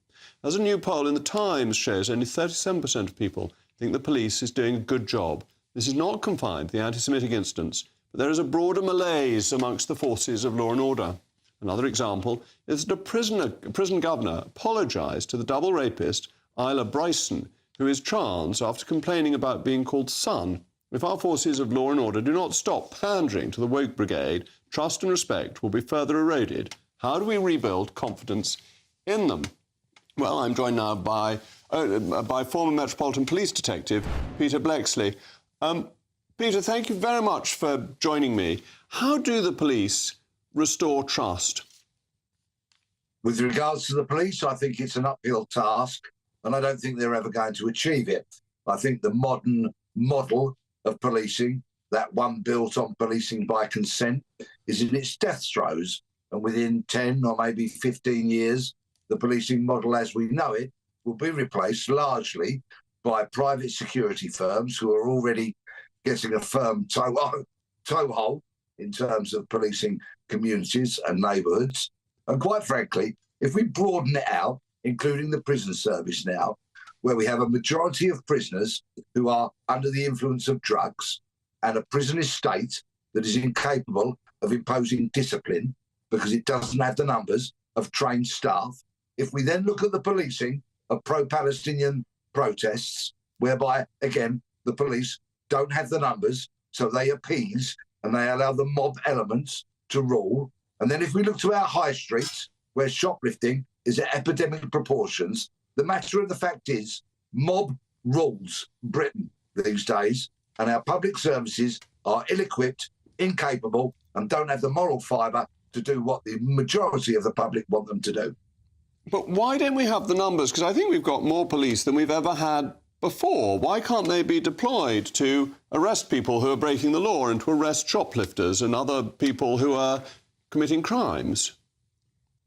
[SPEAKER 8] As a new poll in The Times shows, only 37% of people think the police is doing a good job. This is not confined to the anti-Semitic incidents, but there is a broader malaise amongst the forces of law and order. Another example is that a prison governor apologised to the double rapist, Isla Bryson, who is trans, after complaining about being called son. If our forces of law and order do not stop pandering to the woke brigade, trust and respect will be further eroded. How do we rebuild confidence in them? Well, I'm joined now by former Metropolitan Police Detective Peter Bleksley. Peter, thank you very much for joining me. How do the police restore trust?
[SPEAKER 26] With regards to the police, I think it's an uphill task, and I don't think they're ever going to achieve it. I think the modern model of policing, that one built on policing by consent, is in its death throes, and within 10 or maybe 15 years, the policing model as we know it will be replaced largely by private security firms who are already getting a firm toehold in terms of policing communities and neighbourhoods. And quite frankly, if we broaden it out, including the prison service now, where we have a majority of prisoners who are under the influence of drugs and a prison estate that is incapable of imposing discipline because it doesn't have the numbers of trained staff. If we then look at the policing of pro-Palestinian protests, whereby, again, the police don't have the numbers, so they appease and they allow the mob elements to rule. And then if we look to our high streets, where shoplifting is at epidemic proportions, the matter of the fact is mob rules Britain these days, and our public services are ill-equipped, incapable, and don't have the moral fibre to do what the majority of the public want them to do.
[SPEAKER 8] But why don't we have the numbers? Because I think we've got more police than we've ever had before. Why can't they be deployed to arrest people who are breaking the law and to arrest shoplifters and other people who are committing crimes?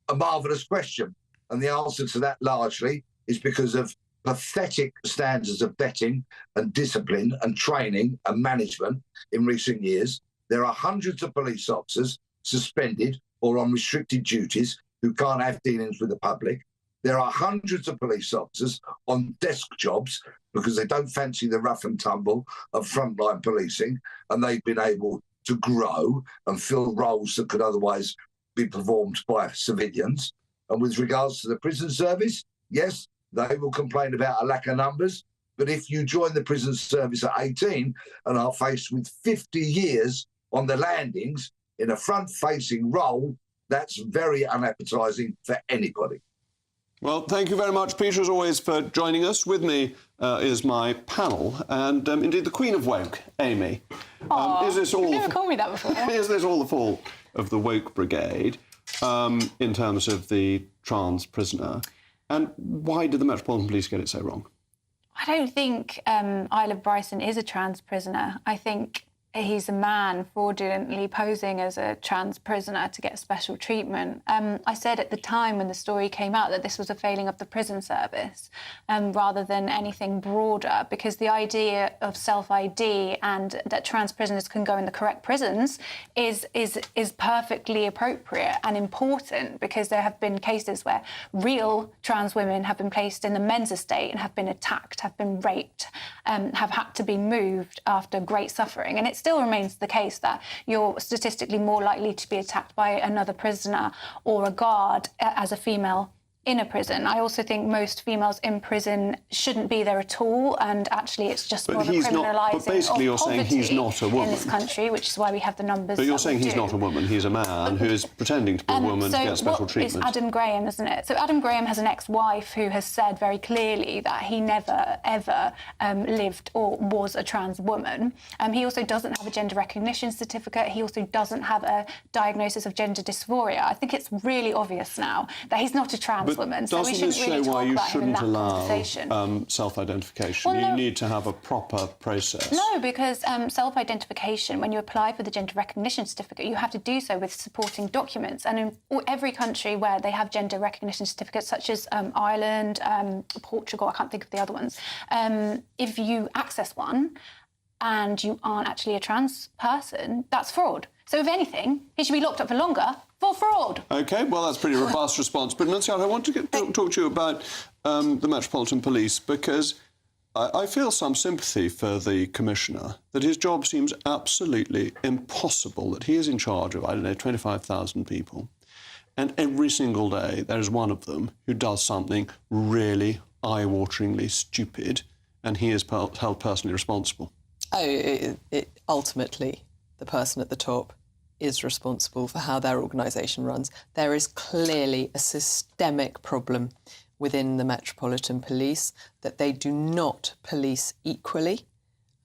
[SPEAKER 26] A marvellous question. And the answer to that largely is because of pathetic standards of vetting and discipline and training and management in recent years. There are hundreds of police officers suspended or on restricted duties who can't have dealings with the public. There are hundreds of police officers on desk jobs because they don't fancy the rough and tumble of frontline policing, and they've been able to grow and fill roles that could otherwise be performed by civilians. And with regards to the prison service, yes, they will complain about a lack of numbers, but if you join the prison service at 18 and are faced with 50 years on the landings in a front-facing role, that's very unappetising for anybody.
[SPEAKER 8] Well, thank you very much, Peter, as always, for joining us. With me is my panel, and indeed the Queen of Woke, Amy. Is this all?
[SPEAKER 5] You've never called me that before.
[SPEAKER 8] Is this all the fault of the Woke Brigade in terms of the trans prisoner? And why did the Metropolitan Police get it so wrong?
[SPEAKER 5] I don't think Isla Bryson is a trans prisoner. I think he's a man fraudulently posing as a trans prisoner to get special treatment. I said at the time when the story came out that this was a failing of the prison service rather than anything broader, because the idea of self-ID and that trans prisoners can go in the correct prisons is perfectly appropriate and important, because there have been cases where real trans women have been placed in the men's estate and have been attacked, have been raped, have had to be moved after great suffering. And it still remains the case that you're statistically more likely to be attacked by another prisoner or a guard as a female in a prison. I also think most females in prison shouldn't be there at all, and actually it's just more of a criminalising
[SPEAKER 8] but basically you're saying he's not a woman
[SPEAKER 5] in this country, which is why we have the numbers.
[SPEAKER 8] But you're saying he's not a woman, he's a man who is pretending to be a woman to get special treatment.
[SPEAKER 5] It's Adam Graham, isn't it? So Adam Graham has an ex-wife who has said very clearly that he never, ever lived or was a trans woman. He also doesn't have a gender recognition certificate. He also doesn't have a diagnosis of gender dysphoria. I think it's really obvious now that he's not a trans woman. So we shouldn't really talk about him in that conversation.
[SPEAKER 8] Self-identification?
[SPEAKER 5] Well,
[SPEAKER 8] you need to have a proper process.
[SPEAKER 5] No, because self-identification, when you apply for the gender recognition certificate, you have to do so with supporting documents. And in every country where they have gender recognition certificates, such as Ireland, Portugal, I can't think of the other ones, if you access one and you aren't actually a trans person, that's fraud. So if anything, he should be locked up for longer for fraud.
[SPEAKER 8] OK, well, that's a pretty robust response. But, Nunziata, I want to talk to you about the Metropolitan Police, because I feel some sympathy for the Commissioner, that his job seems absolutely impossible, that he is in charge of, 25,000 people, and every single day there is one of them who does something really eye-wateringly stupid, and he is held personally responsible.
[SPEAKER 6] Ultimately, the person at the top is responsible for how their organisation runs. There is clearly a systemic problem within the Metropolitan Police that they do not police equally.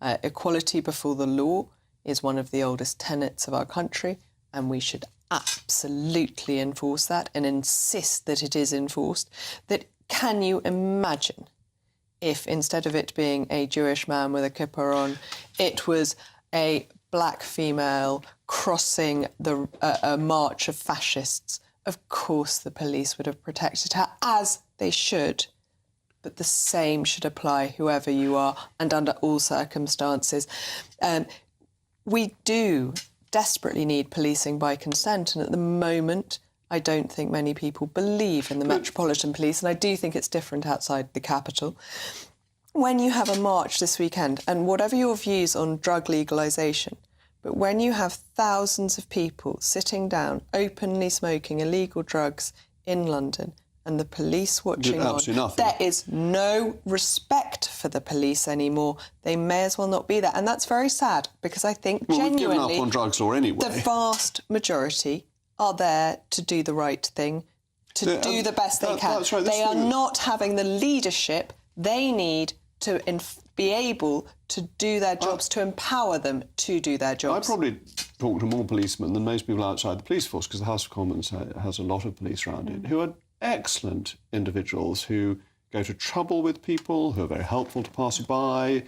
[SPEAKER 6] Equality before the law is one of the oldest tenets of our country, and we should absolutely enforce that and insist that it is enforced. That, can you imagine if instead of it being a Jewish man with a kippah on, it was a black female crossing a march of fascists? Of course the police would have protected her, as they should. But the same should apply whoever you are and under all circumstances. We do desperately need policing by consent, and at the moment I don't think many people believe in the Metropolitan Police, and I do think it's different outside the capital. When you have a march this weekend, and whatever your views on drug legalisation, but when you have thousands of people sitting down, openly smoking illegal drugs in London, and the police watching on, there is no respect for the police anymore. They may as well not be there. And that's very sad, because I think genuinely
[SPEAKER 8] we've given up on drug law anyway.
[SPEAKER 6] The vast majority are there to do the right thing, to do the best they can.
[SPEAKER 8] That's right.
[SPEAKER 6] They are not having the leadership they need to be able to do their jobs, to empower them to do their jobs.
[SPEAKER 8] I probably talk to more policemen than most people outside the police force, because the House of Commons has a lot of police around it, who are excellent individuals who go to trouble with people, who are very helpful to passer-by,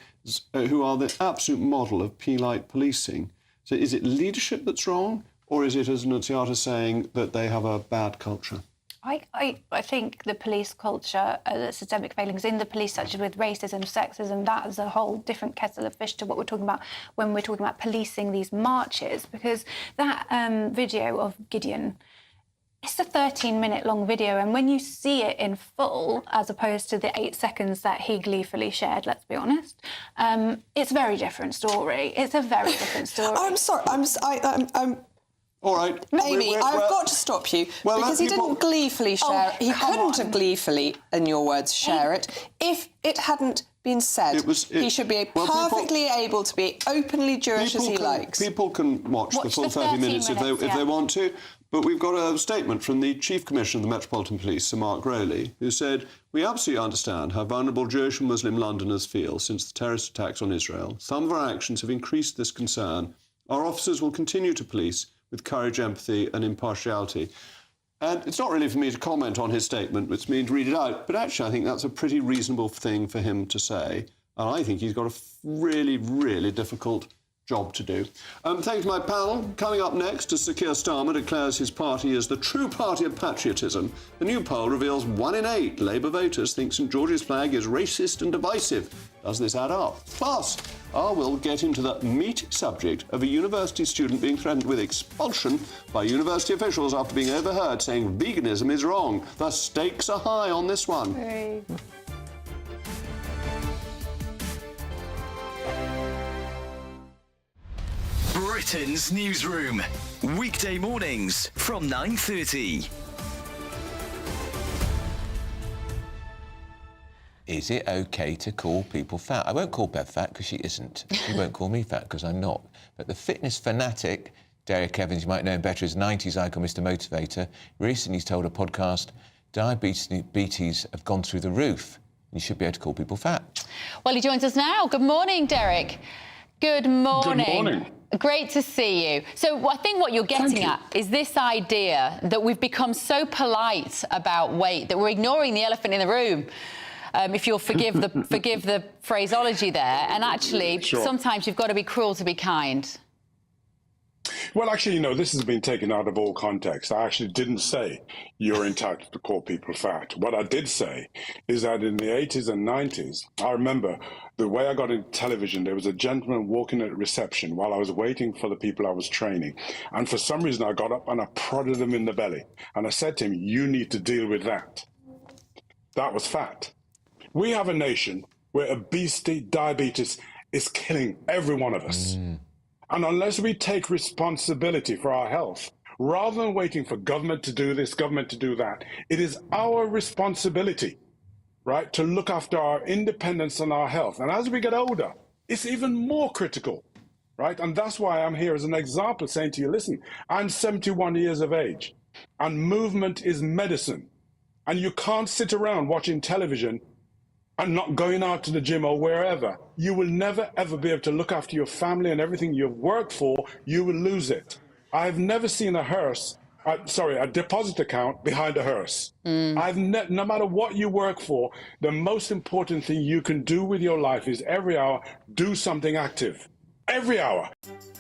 [SPEAKER 8] who are the absolute model of polite policing. So is it leadership that's wrong, or is it, as Nunziata is saying, that they have a bad culture?
[SPEAKER 5] I think the police culture, the systemic failings in the police, such as with racism, sexism, that is a whole different kettle of fish to what we're talking about when we're talking about policing these marches, because that video of Gideon, it's a 13-minute long video, and when you see it in full, as opposed to the 8 seconds that he gleefully shared, let's be honest, it's a very different story. It's a very different story.
[SPEAKER 6] I'm sorry, I'm
[SPEAKER 8] all right.
[SPEAKER 6] Amy, I've got to stop you, because he didn't gleefully share it. He couldn't have gleefully, in your words, share it. If it hadn't been said, he should be perfectly able to be openly Jewish as he likes.
[SPEAKER 8] People can watch the full 30 minutes if they want to, but we've got a statement from the Chief Commissioner of the Metropolitan Police, Sir Mark Rowley, who said, "We absolutely understand how vulnerable Jewish and Muslim Londoners feel since the terrorist attacks on Israel. Some of our actions have increased this concern. Our officers will continue to police with courage, empathy and impartiality." And it's not really for me to comment on his statement, it's me to read it out, but actually I think that's a pretty reasonable thing for him to say. And I think he's got a really, really difficult job to do. Thanks to my panel. Coming up next, as Sir Keir Starmer declares his party is the true party of patriotism, a new poll reveals 1 in 8 Labour voters think St George's flag is racist and divisive. Does this add up? Plus, we'll get into the meaty subject of a university student being threatened with expulsion by university officials after being overheard saying veganism is wrong. The stakes are high on this one.
[SPEAKER 5] Right.
[SPEAKER 7] Britain's newsroom, weekday mornings from 9:30.
[SPEAKER 1] Is it okay to call people fat? I won't call Bev fat because she isn't. She won't call me fat because I'm not. But the fitness fanatic, Derek Evans, you might know him better as 90s icon Mr Motivator, recently told a podcast diabetes have gone through the roof. You should be able to call people fat.
[SPEAKER 10] Well, he joins us now. Good morning, Derek. Good morning.
[SPEAKER 12] Good morning.
[SPEAKER 10] Great to see you. So I think what you're getting at is this idea that we've become so polite about weight that we're ignoring the elephant in the room. If you'll forgive the phraseology there, and actually sometimes you've got to be cruel to be kind.
[SPEAKER 12] Well, actually, this has been taken out of all context. I actually didn't say you're entitled to call people fat. What I did say is that in the 80s and 90s, I remember the way I got into television, there was a gentleman walking at reception while I was waiting for the people I was training. And for some reason, I got up and I prodded him in the belly. And I said to him, you need to deal with that. That was fat. We have a nation where obesity, diabetes is killing every one of us. And unless we take responsibility for our health, rather than waiting for government to do this, government to do that, it is our responsibility, right, to look after our independence and our health. And as we get older, it's even more critical, right? And that's why I'm here as an example saying to you, listen, I'm 71 years of age and movement is medicine. And you can't sit around watching television and not going out to the gym or wherever. You will never, ever be able to look after your family and everything you've worked for. You will lose it. I've never seen a deposit account behind a hearse. No matter what you work for, the most important thing you can do with your life is every hour, do something active. Every hour.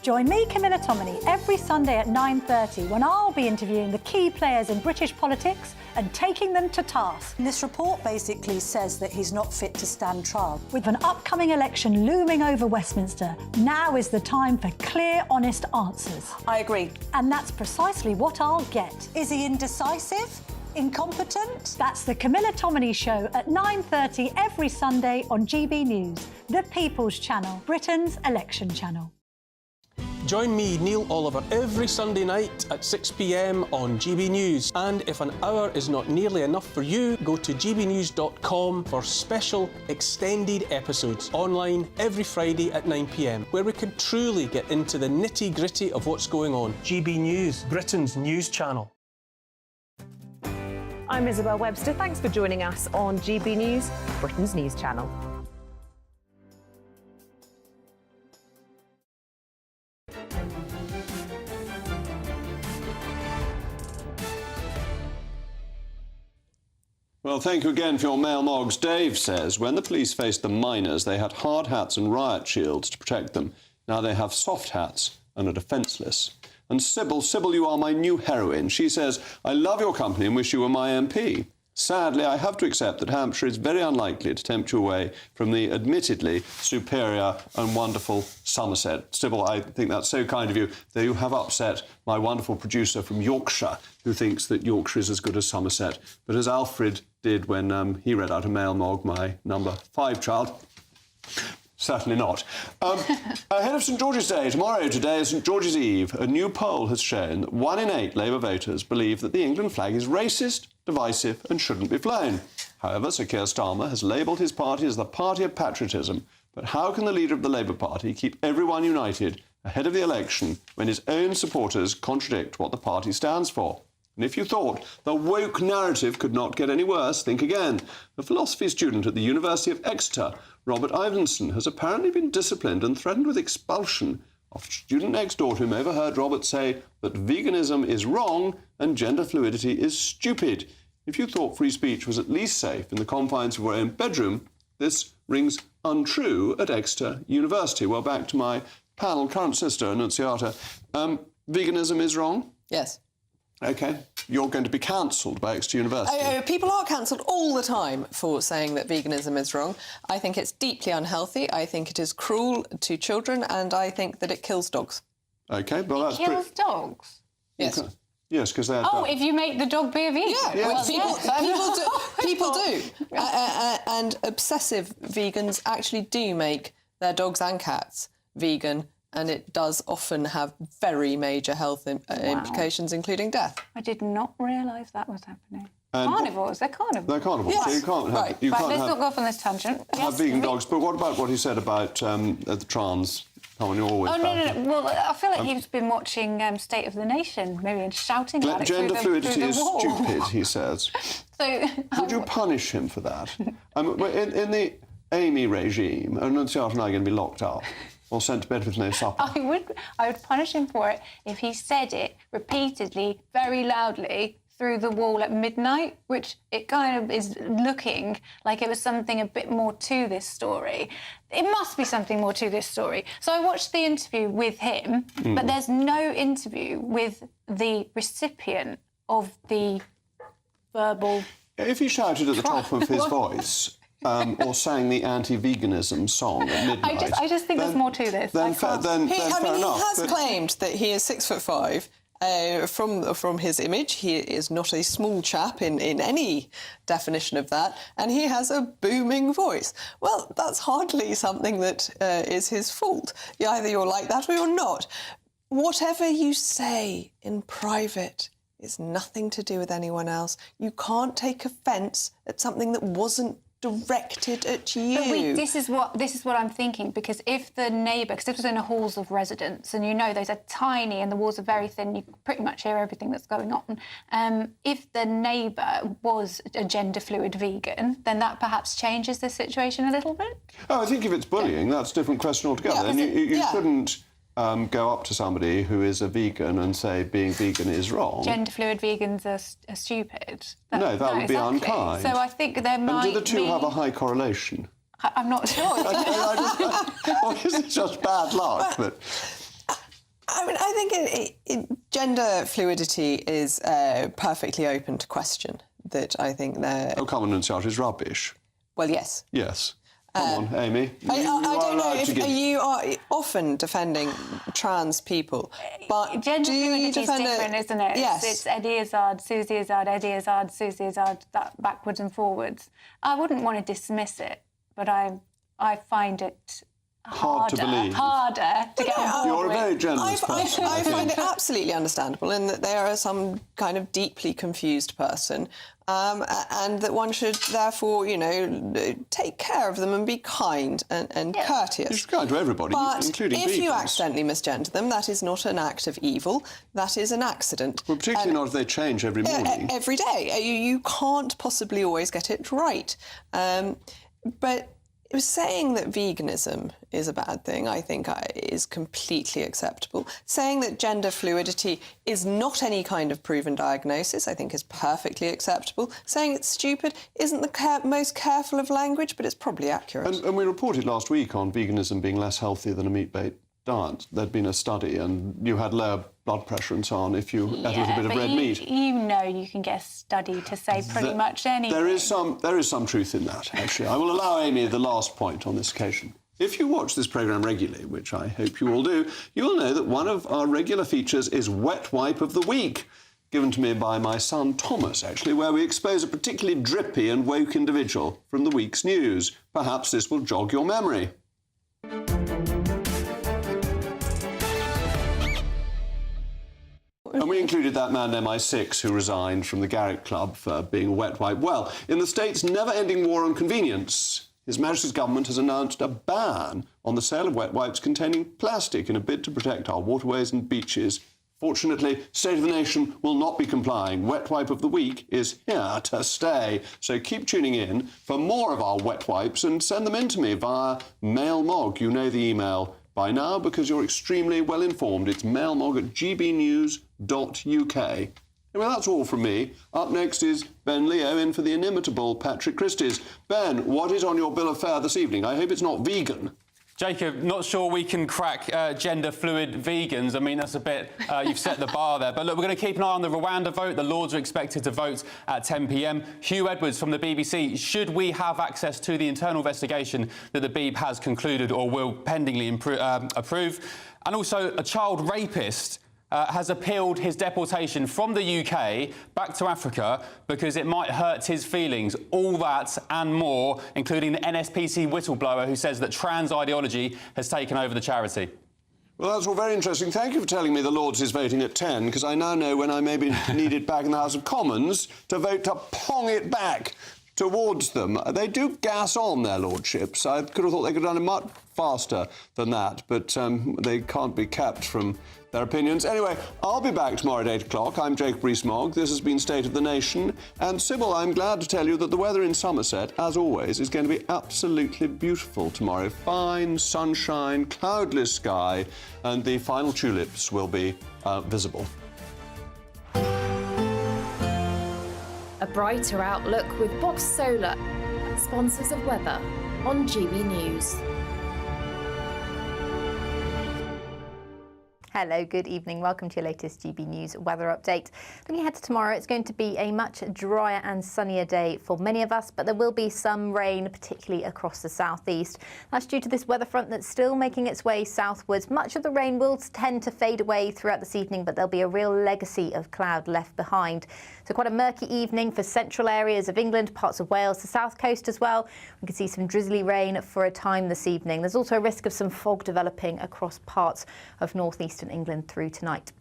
[SPEAKER 22] Join me, Camilla Tominey, every Sunday at 9:30 when I'll be interviewing the key players in British politics and taking them to task.
[SPEAKER 13] This report basically says that he's not fit to stand trial.
[SPEAKER 22] With an upcoming election looming over Westminster, now is the time for clear, honest answers.
[SPEAKER 13] I agree.
[SPEAKER 22] And that's precisely what I'll get.
[SPEAKER 13] Is he indecisive? Incompetent?
[SPEAKER 22] That's the Camilla Tominey Show at 9:30 every Sunday on GB News, the People's Channel, Britain's election channel.
[SPEAKER 14] Join me, Neil Oliver, every Sunday night at 6 p.m. on GB News. And if an hour is not nearly enough for you, go to gbnews.com for special extended episodes online every Friday at 9 p.m, where we can truly get into the nitty-gritty of what's going on. GB News, Britain's news channel.
[SPEAKER 11] I'm Isabel Webster. Thanks for joining us on GB News, Britain's news channel.
[SPEAKER 8] Well, thank you again for your mail, Moggs. Dave says, when the police faced the miners, they had hard hats and riot shields to protect them. Now they have soft hats and are defenceless. And Sybil, you are my new heroine. She says, I love your company and wish you were my MP. Sadly, I have to accept that Hampshire is very unlikely to tempt you away from the admittedly superior and wonderful Somerset. Sybil, I think that's so kind of you, though you have upset my wonderful producer from Yorkshire, who thinks that Yorkshire is as good as Somerset. But as Alfred did when he read out a mail, Mogg, my number 5 child, certainly not. Ahead of St George's Day, today is St George's Eve. A new poll has shown that 1 in 8 Labour voters believe that the England flag is racist, divisive and shouldn't be flown. However, Sir Keir Starmer has labelled his party as the party of patriotism. But how can the leader of the Labour Party keep everyone united ahead of the election when his own supporters contradict what the party stands for? And if you thought the woke narrative could not get any worse, think again. A philosophy student at the University of Exeter, Robert Ivinson, has apparently been disciplined and threatened with expulsion after a student next door to him overheard Robert say that veganism is wrong and gender fluidity is stupid. If you thought free speech was at least safe in the confines of your own bedroom, this rings untrue at Exeter University. Well, back to my panel, current sister, Annunziata, veganism is wrong?
[SPEAKER 6] Yes.
[SPEAKER 8] OK. You're going to be cancelled by Exeter University.
[SPEAKER 6] People are cancelled all the time for saying that veganism is wrong. I think it's deeply unhealthy. I think it is cruel to children, and I think that it kills dogs.
[SPEAKER 8] OK, well, that's
[SPEAKER 5] Kills dogs?
[SPEAKER 6] Yes.
[SPEAKER 8] Yes, because they're...
[SPEAKER 5] If you make the dog be a vegan.
[SPEAKER 6] Yeah,
[SPEAKER 5] Well,
[SPEAKER 6] people do. And obsessive vegans actually do make their dogs and cats vegan, and it does often have very major health implications, including death.
[SPEAKER 5] I did not realise that was happening. Carnivores, they're carnivores.
[SPEAKER 8] They're carnivores,
[SPEAKER 5] Yes.
[SPEAKER 8] so you can't have...
[SPEAKER 5] Right,
[SPEAKER 8] You can't
[SPEAKER 5] let's
[SPEAKER 8] have,
[SPEAKER 5] not go off on this tangent.
[SPEAKER 8] have vegan dogs. But what about what he said about the trans... Come on, you're always
[SPEAKER 5] Oh,
[SPEAKER 8] back.
[SPEAKER 5] no. Well, I feel like he's been watching State of the Nation, maybe, and shouting about it
[SPEAKER 8] Gender
[SPEAKER 5] through
[SPEAKER 8] fluidity
[SPEAKER 5] the
[SPEAKER 8] is
[SPEAKER 5] wall.
[SPEAKER 8] stupid, he says.
[SPEAKER 5] So,
[SPEAKER 8] Would you punish him for that? In the Amy regime, Annunziata and I are going to be locked up or sent to bed with no supper.
[SPEAKER 5] I would punish him for it if he said it repeatedly, very loudly, through the wall at midnight, which it kind of is looking like it was something a bit more to this story. It must be something more to this story. So I watched the interview with him, but there's no interview with the recipient of the verbal...
[SPEAKER 8] If he shouted at the top of his voice or sang the anti-veganism song at midnight...
[SPEAKER 5] I just think there's more to this.
[SPEAKER 8] Then fair enough.
[SPEAKER 6] He has claimed that he is 6'5". From his image, he is not a small chap in any definition of that, and he has a booming voice. Well, that's hardly something that is his fault. Either you're like that or you're not. Whatever you say in private is nothing to do with anyone else. You can't take offence at something that wasn't directed at you.
[SPEAKER 5] But this is what I'm thinking, because if the neighbour, because this was in the halls of residence, and you know those are tiny and the walls are very thin, you pretty much hear everything that's going on. If the neighbour was a gender fluid vegan, then that perhaps changes the situation a little bit.
[SPEAKER 8] Oh, I think if it's bullying, that's a different question altogether. And you shouldn't go up to somebody who is a vegan and say being vegan is wrong.
[SPEAKER 5] Gender fluid vegans are stupid.
[SPEAKER 8] No, that would be unkind.
[SPEAKER 5] So I think there might be...
[SPEAKER 8] And do the two have a high correlation?
[SPEAKER 5] I'm not sure.
[SPEAKER 8] Or is it just bad luck? But
[SPEAKER 6] I think gender fluidity is perfectly open to question. That I think they're...
[SPEAKER 8] Oh, come on, Annunziata is rubbish.
[SPEAKER 6] Well, yes.
[SPEAKER 8] Yes. Come on, Amy.
[SPEAKER 6] I don't know if you are often defending trans people, but
[SPEAKER 5] gender fluidity is different, isn't it?
[SPEAKER 6] Yes.
[SPEAKER 5] It's Eddie Izzard, Susie Izzard, Eddie Izzard, Susie Izzard, that backwards and forwards. I wouldn't want to dismiss it, but I find it
[SPEAKER 8] hard to believe.
[SPEAKER 5] Harder to get on board
[SPEAKER 8] You're a
[SPEAKER 5] with.
[SPEAKER 8] very generous person.
[SPEAKER 6] I find it absolutely understandable in that they are some kind of deeply confused person, and that one should therefore, take care of them and be kind and courteous.
[SPEAKER 8] You should be kind to everybody, including
[SPEAKER 6] if you
[SPEAKER 8] vegans.
[SPEAKER 6] accidentally misgender them, that is not an act of evil. That is an accident.
[SPEAKER 8] Well, particularly not if they change every morning.
[SPEAKER 6] Every day. You can't possibly always get it right. But saying that veganism is a bad thing, I think, is completely acceptable. Saying that gender fluidity is not any kind of proven diagnosis, I think, is perfectly acceptable. Saying it's stupid isn't the most careful of language, but it's probably accurate.
[SPEAKER 8] And we reported last week on veganism being less healthy than a meat-based diet. There'd been a study, and you had lower blood pressure and so on if you ate a little bit of red meat.
[SPEAKER 5] You can get a study to say pretty much anything.
[SPEAKER 8] There is some truth in that, actually. I will allow Amy the last point on this occasion. If you watch this programme regularly, which I hope you all do, you will know that one of our regular features is Wet Wipe of the Week, given to me by my son Thomas, actually, where we expose a particularly drippy and woke individual from the week's news. Perhaps this will jog your memory. And we included that man MI6 who resigned from the Garrick Club for being a wet wipe. Well, in the state's never-ending war on convenience, His Majesty's government has announced a ban on the sale of wet wipes containing plastic in a bid to protect our waterways and beaches. Fortunately, State of the Nation will not be complying. Wet Wipe of the Week is here to stay. So keep tuning in for more of our wet wipes and send them in to me via Rees-Mogg. You know the email by now because you're extremely well informed. It's Rees-Mogg@gbnews.uk. Anyway, that's all from me. Up next is Ben Leo in for the inimitable Patrick Christys. Ben, what is on your bill of fare this evening? I hope it's not vegan.
[SPEAKER 25] Jacob, not sure we can crack gender-fluid vegans. I mean, that's a bit... you've set the bar there. But look, we're going to keep an eye on the Rwanda vote. The Lords are expected to vote at 10 p.m. Hugh Edwards from the BBC. Should we have access to the internal investigation that the Beeb has concluded or will pendingly approve? And also, a child rapist has appealed his deportation from the UK back to Africa because it might hurt his feelings. All that and more, including the NSPC whistleblower who says that trans ideology has taken over the charity.
[SPEAKER 8] Well, that's all very interesting. Thank you for telling me the Lords is voting at 10, because I now know when I may be needed back in the House of Commons to vote to pong it back towards them. They do gas on, their lordships. I could have thought they could have done it much faster than that, but they can't be kept from their opinions. Anyway, I'll be back tomorrow at 8 o'clock. I'm Jacob Rees-Mogg. This has been State of the Nation. And Sybil, I'm glad to tell you that the weather in Somerset, as always, is going to be absolutely beautiful tomorrow. Fine sunshine, cloudless sky, and the final tulips will be visible.
[SPEAKER 2] A brighter outlook with Box Solar, sponsors of weather on GB News.
[SPEAKER 15] Hello, good evening. Welcome to your latest GB News weather update. Looking ahead to tomorrow, it's going to be a much drier and sunnier day for many of us, but there will be some rain, particularly across the southeast. That's due to this weather front that's still making its way southwards. Much of the rain will tend to fade away throughout this evening, but there'll be a real legacy of cloud left behind. So quite a murky evening for central areas of England, parts of Wales, the south coast as well. We can see some drizzly rain for a time this evening. There's also a risk of some fog developing across parts of northeastern England through tonight.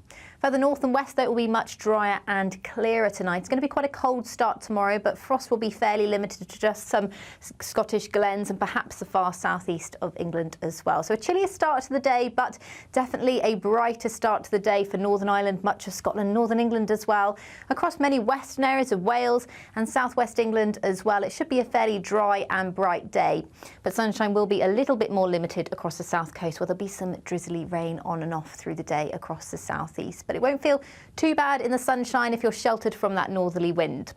[SPEAKER 15] Further north and west, though, it will be much drier and clearer tonight. It's going to be quite a cold start tomorrow, but frost will be fairly limited to just some Scottish glens and perhaps the far southeast of England as well. So a chillier start to the day, but definitely a brighter start to the day for Northern Ireland, much of Scotland, Northern England as well. Across many western areas of Wales and southwest England as well, it should be a fairly dry and bright day. But sunshine will be a little bit more limited across the south coast, where there'll be some drizzly rain on and off through the day across the southeast. But it won't feel too bad in the sunshine if you're sheltered from that northerly wind.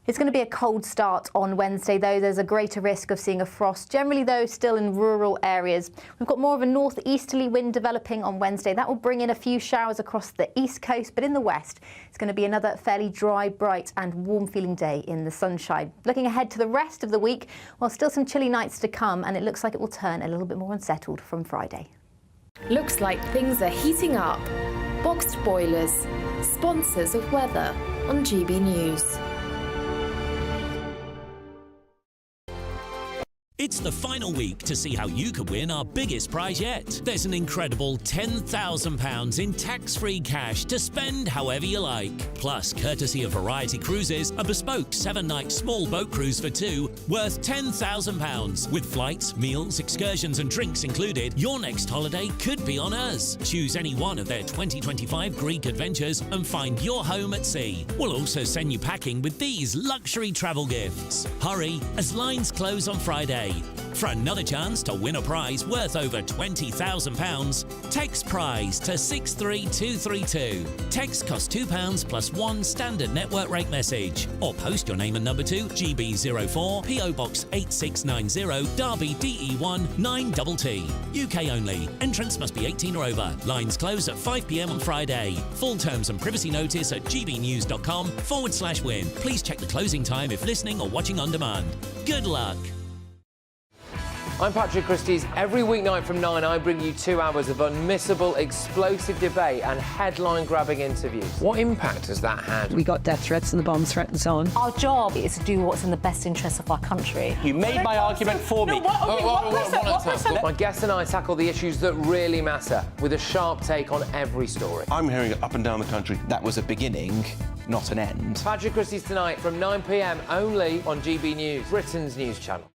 [SPEAKER 15] It's going to be a cold start on Wednesday, though. There's a greater risk of seeing a frost, generally, though, still in rural areas. We've got more of a northeasterly wind developing on Wednesday. That will bring in a few showers across the east coast, but in the west, it's going to be another fairly dry, bright and warm-feeling day in the sunshine. Looking ahead to the rest of the week, well, still some chilly nights to come, and it looks like it will turn a little bit more unsettled from Friday.
[SPEAKER 2] Looks like things are heating up. Boxed boilers, sponsors of weather on GB News.
[SPEAKER 18] It's the final week to see how you could win our biggest prize yet. There's an incredible £10,000 in tax-free cash to spend however you like. Plus, courtesy of Variety Cruises, a bespoke 7-night small boat cruise for two worth £10,000. With flights, meals, excursions and drinks included, your next holiday could be on us. Choose any one of their 2025 Greek adventures and find your home at sea. We'll also send you packing with these luxury travel gifts. Hurry, as lines close on Friday. For another chance to win a prize worth over £20,000, text prize to 63232. Text costs £2 plus one standard network rate message. Or post your name and number to GB04 PO Box 8690 Derby DE1 9TT. UK only. Entrance must be 18 or over. Lines close at 5 p.m. on Friday. Full terms and privacy notice at gbnews.com/win. Please check the closing time if listening or watching on demand. Good luck.
[SPEAKER 19] I'm Patrick Christie's. Every weeknight from 9, I bring you 2 hours of unmissable, explosive debate and headline-grabbing interviews. What impact has that had?
[SPEAKER 20] We got death threats and the bomb threat and so on.
[SPEAKER 22] Our job is to do what's in the best interest of our country.
[SPEAKER 19] You made my argument for me. My guest and I tackle the issues that really matter with a sharp take on every story.
[SPEAKER 21] I'm hearing it up and down the country. That was a beginning, not an end.
[SPEAKER 19] Patrick Christie's tonight from 9 p.m. only on GB News, Britain's news channel.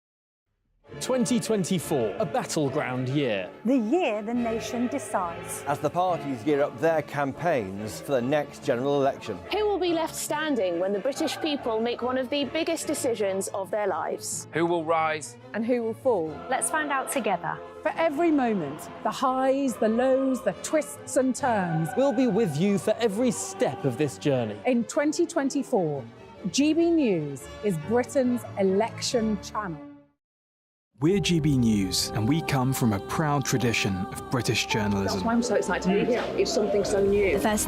[SPEAKER 17] 2024, a battleground year.
[SPEAKER 22] The year the nation decides.
[SPEAKER 9] As the parties gear up their campaigns for the next general election.
[SPEAKER 27] Who will be left standing when the British people make one of the biggest decisions of their lives?
[SPEAKER 19] Who will rise?
[SPEAKER 27] And who will fall?
[SPEAKER 22] Let's find out together.
[SPEAKER 28] For every moment, the highs, the lows, the twists and turns.
[SPEAKER 17] We'll be with you for every step of this journey.
[SPEAKER 28] In 2024, GB News is Britain's election channel.
[SPEAKER 1] We're GB News, and we come from a proud tradition of British journalism.
[SPEAKER 3] That's why I'm so excited to be here. It's something so new.
[SPEAKER 4] The first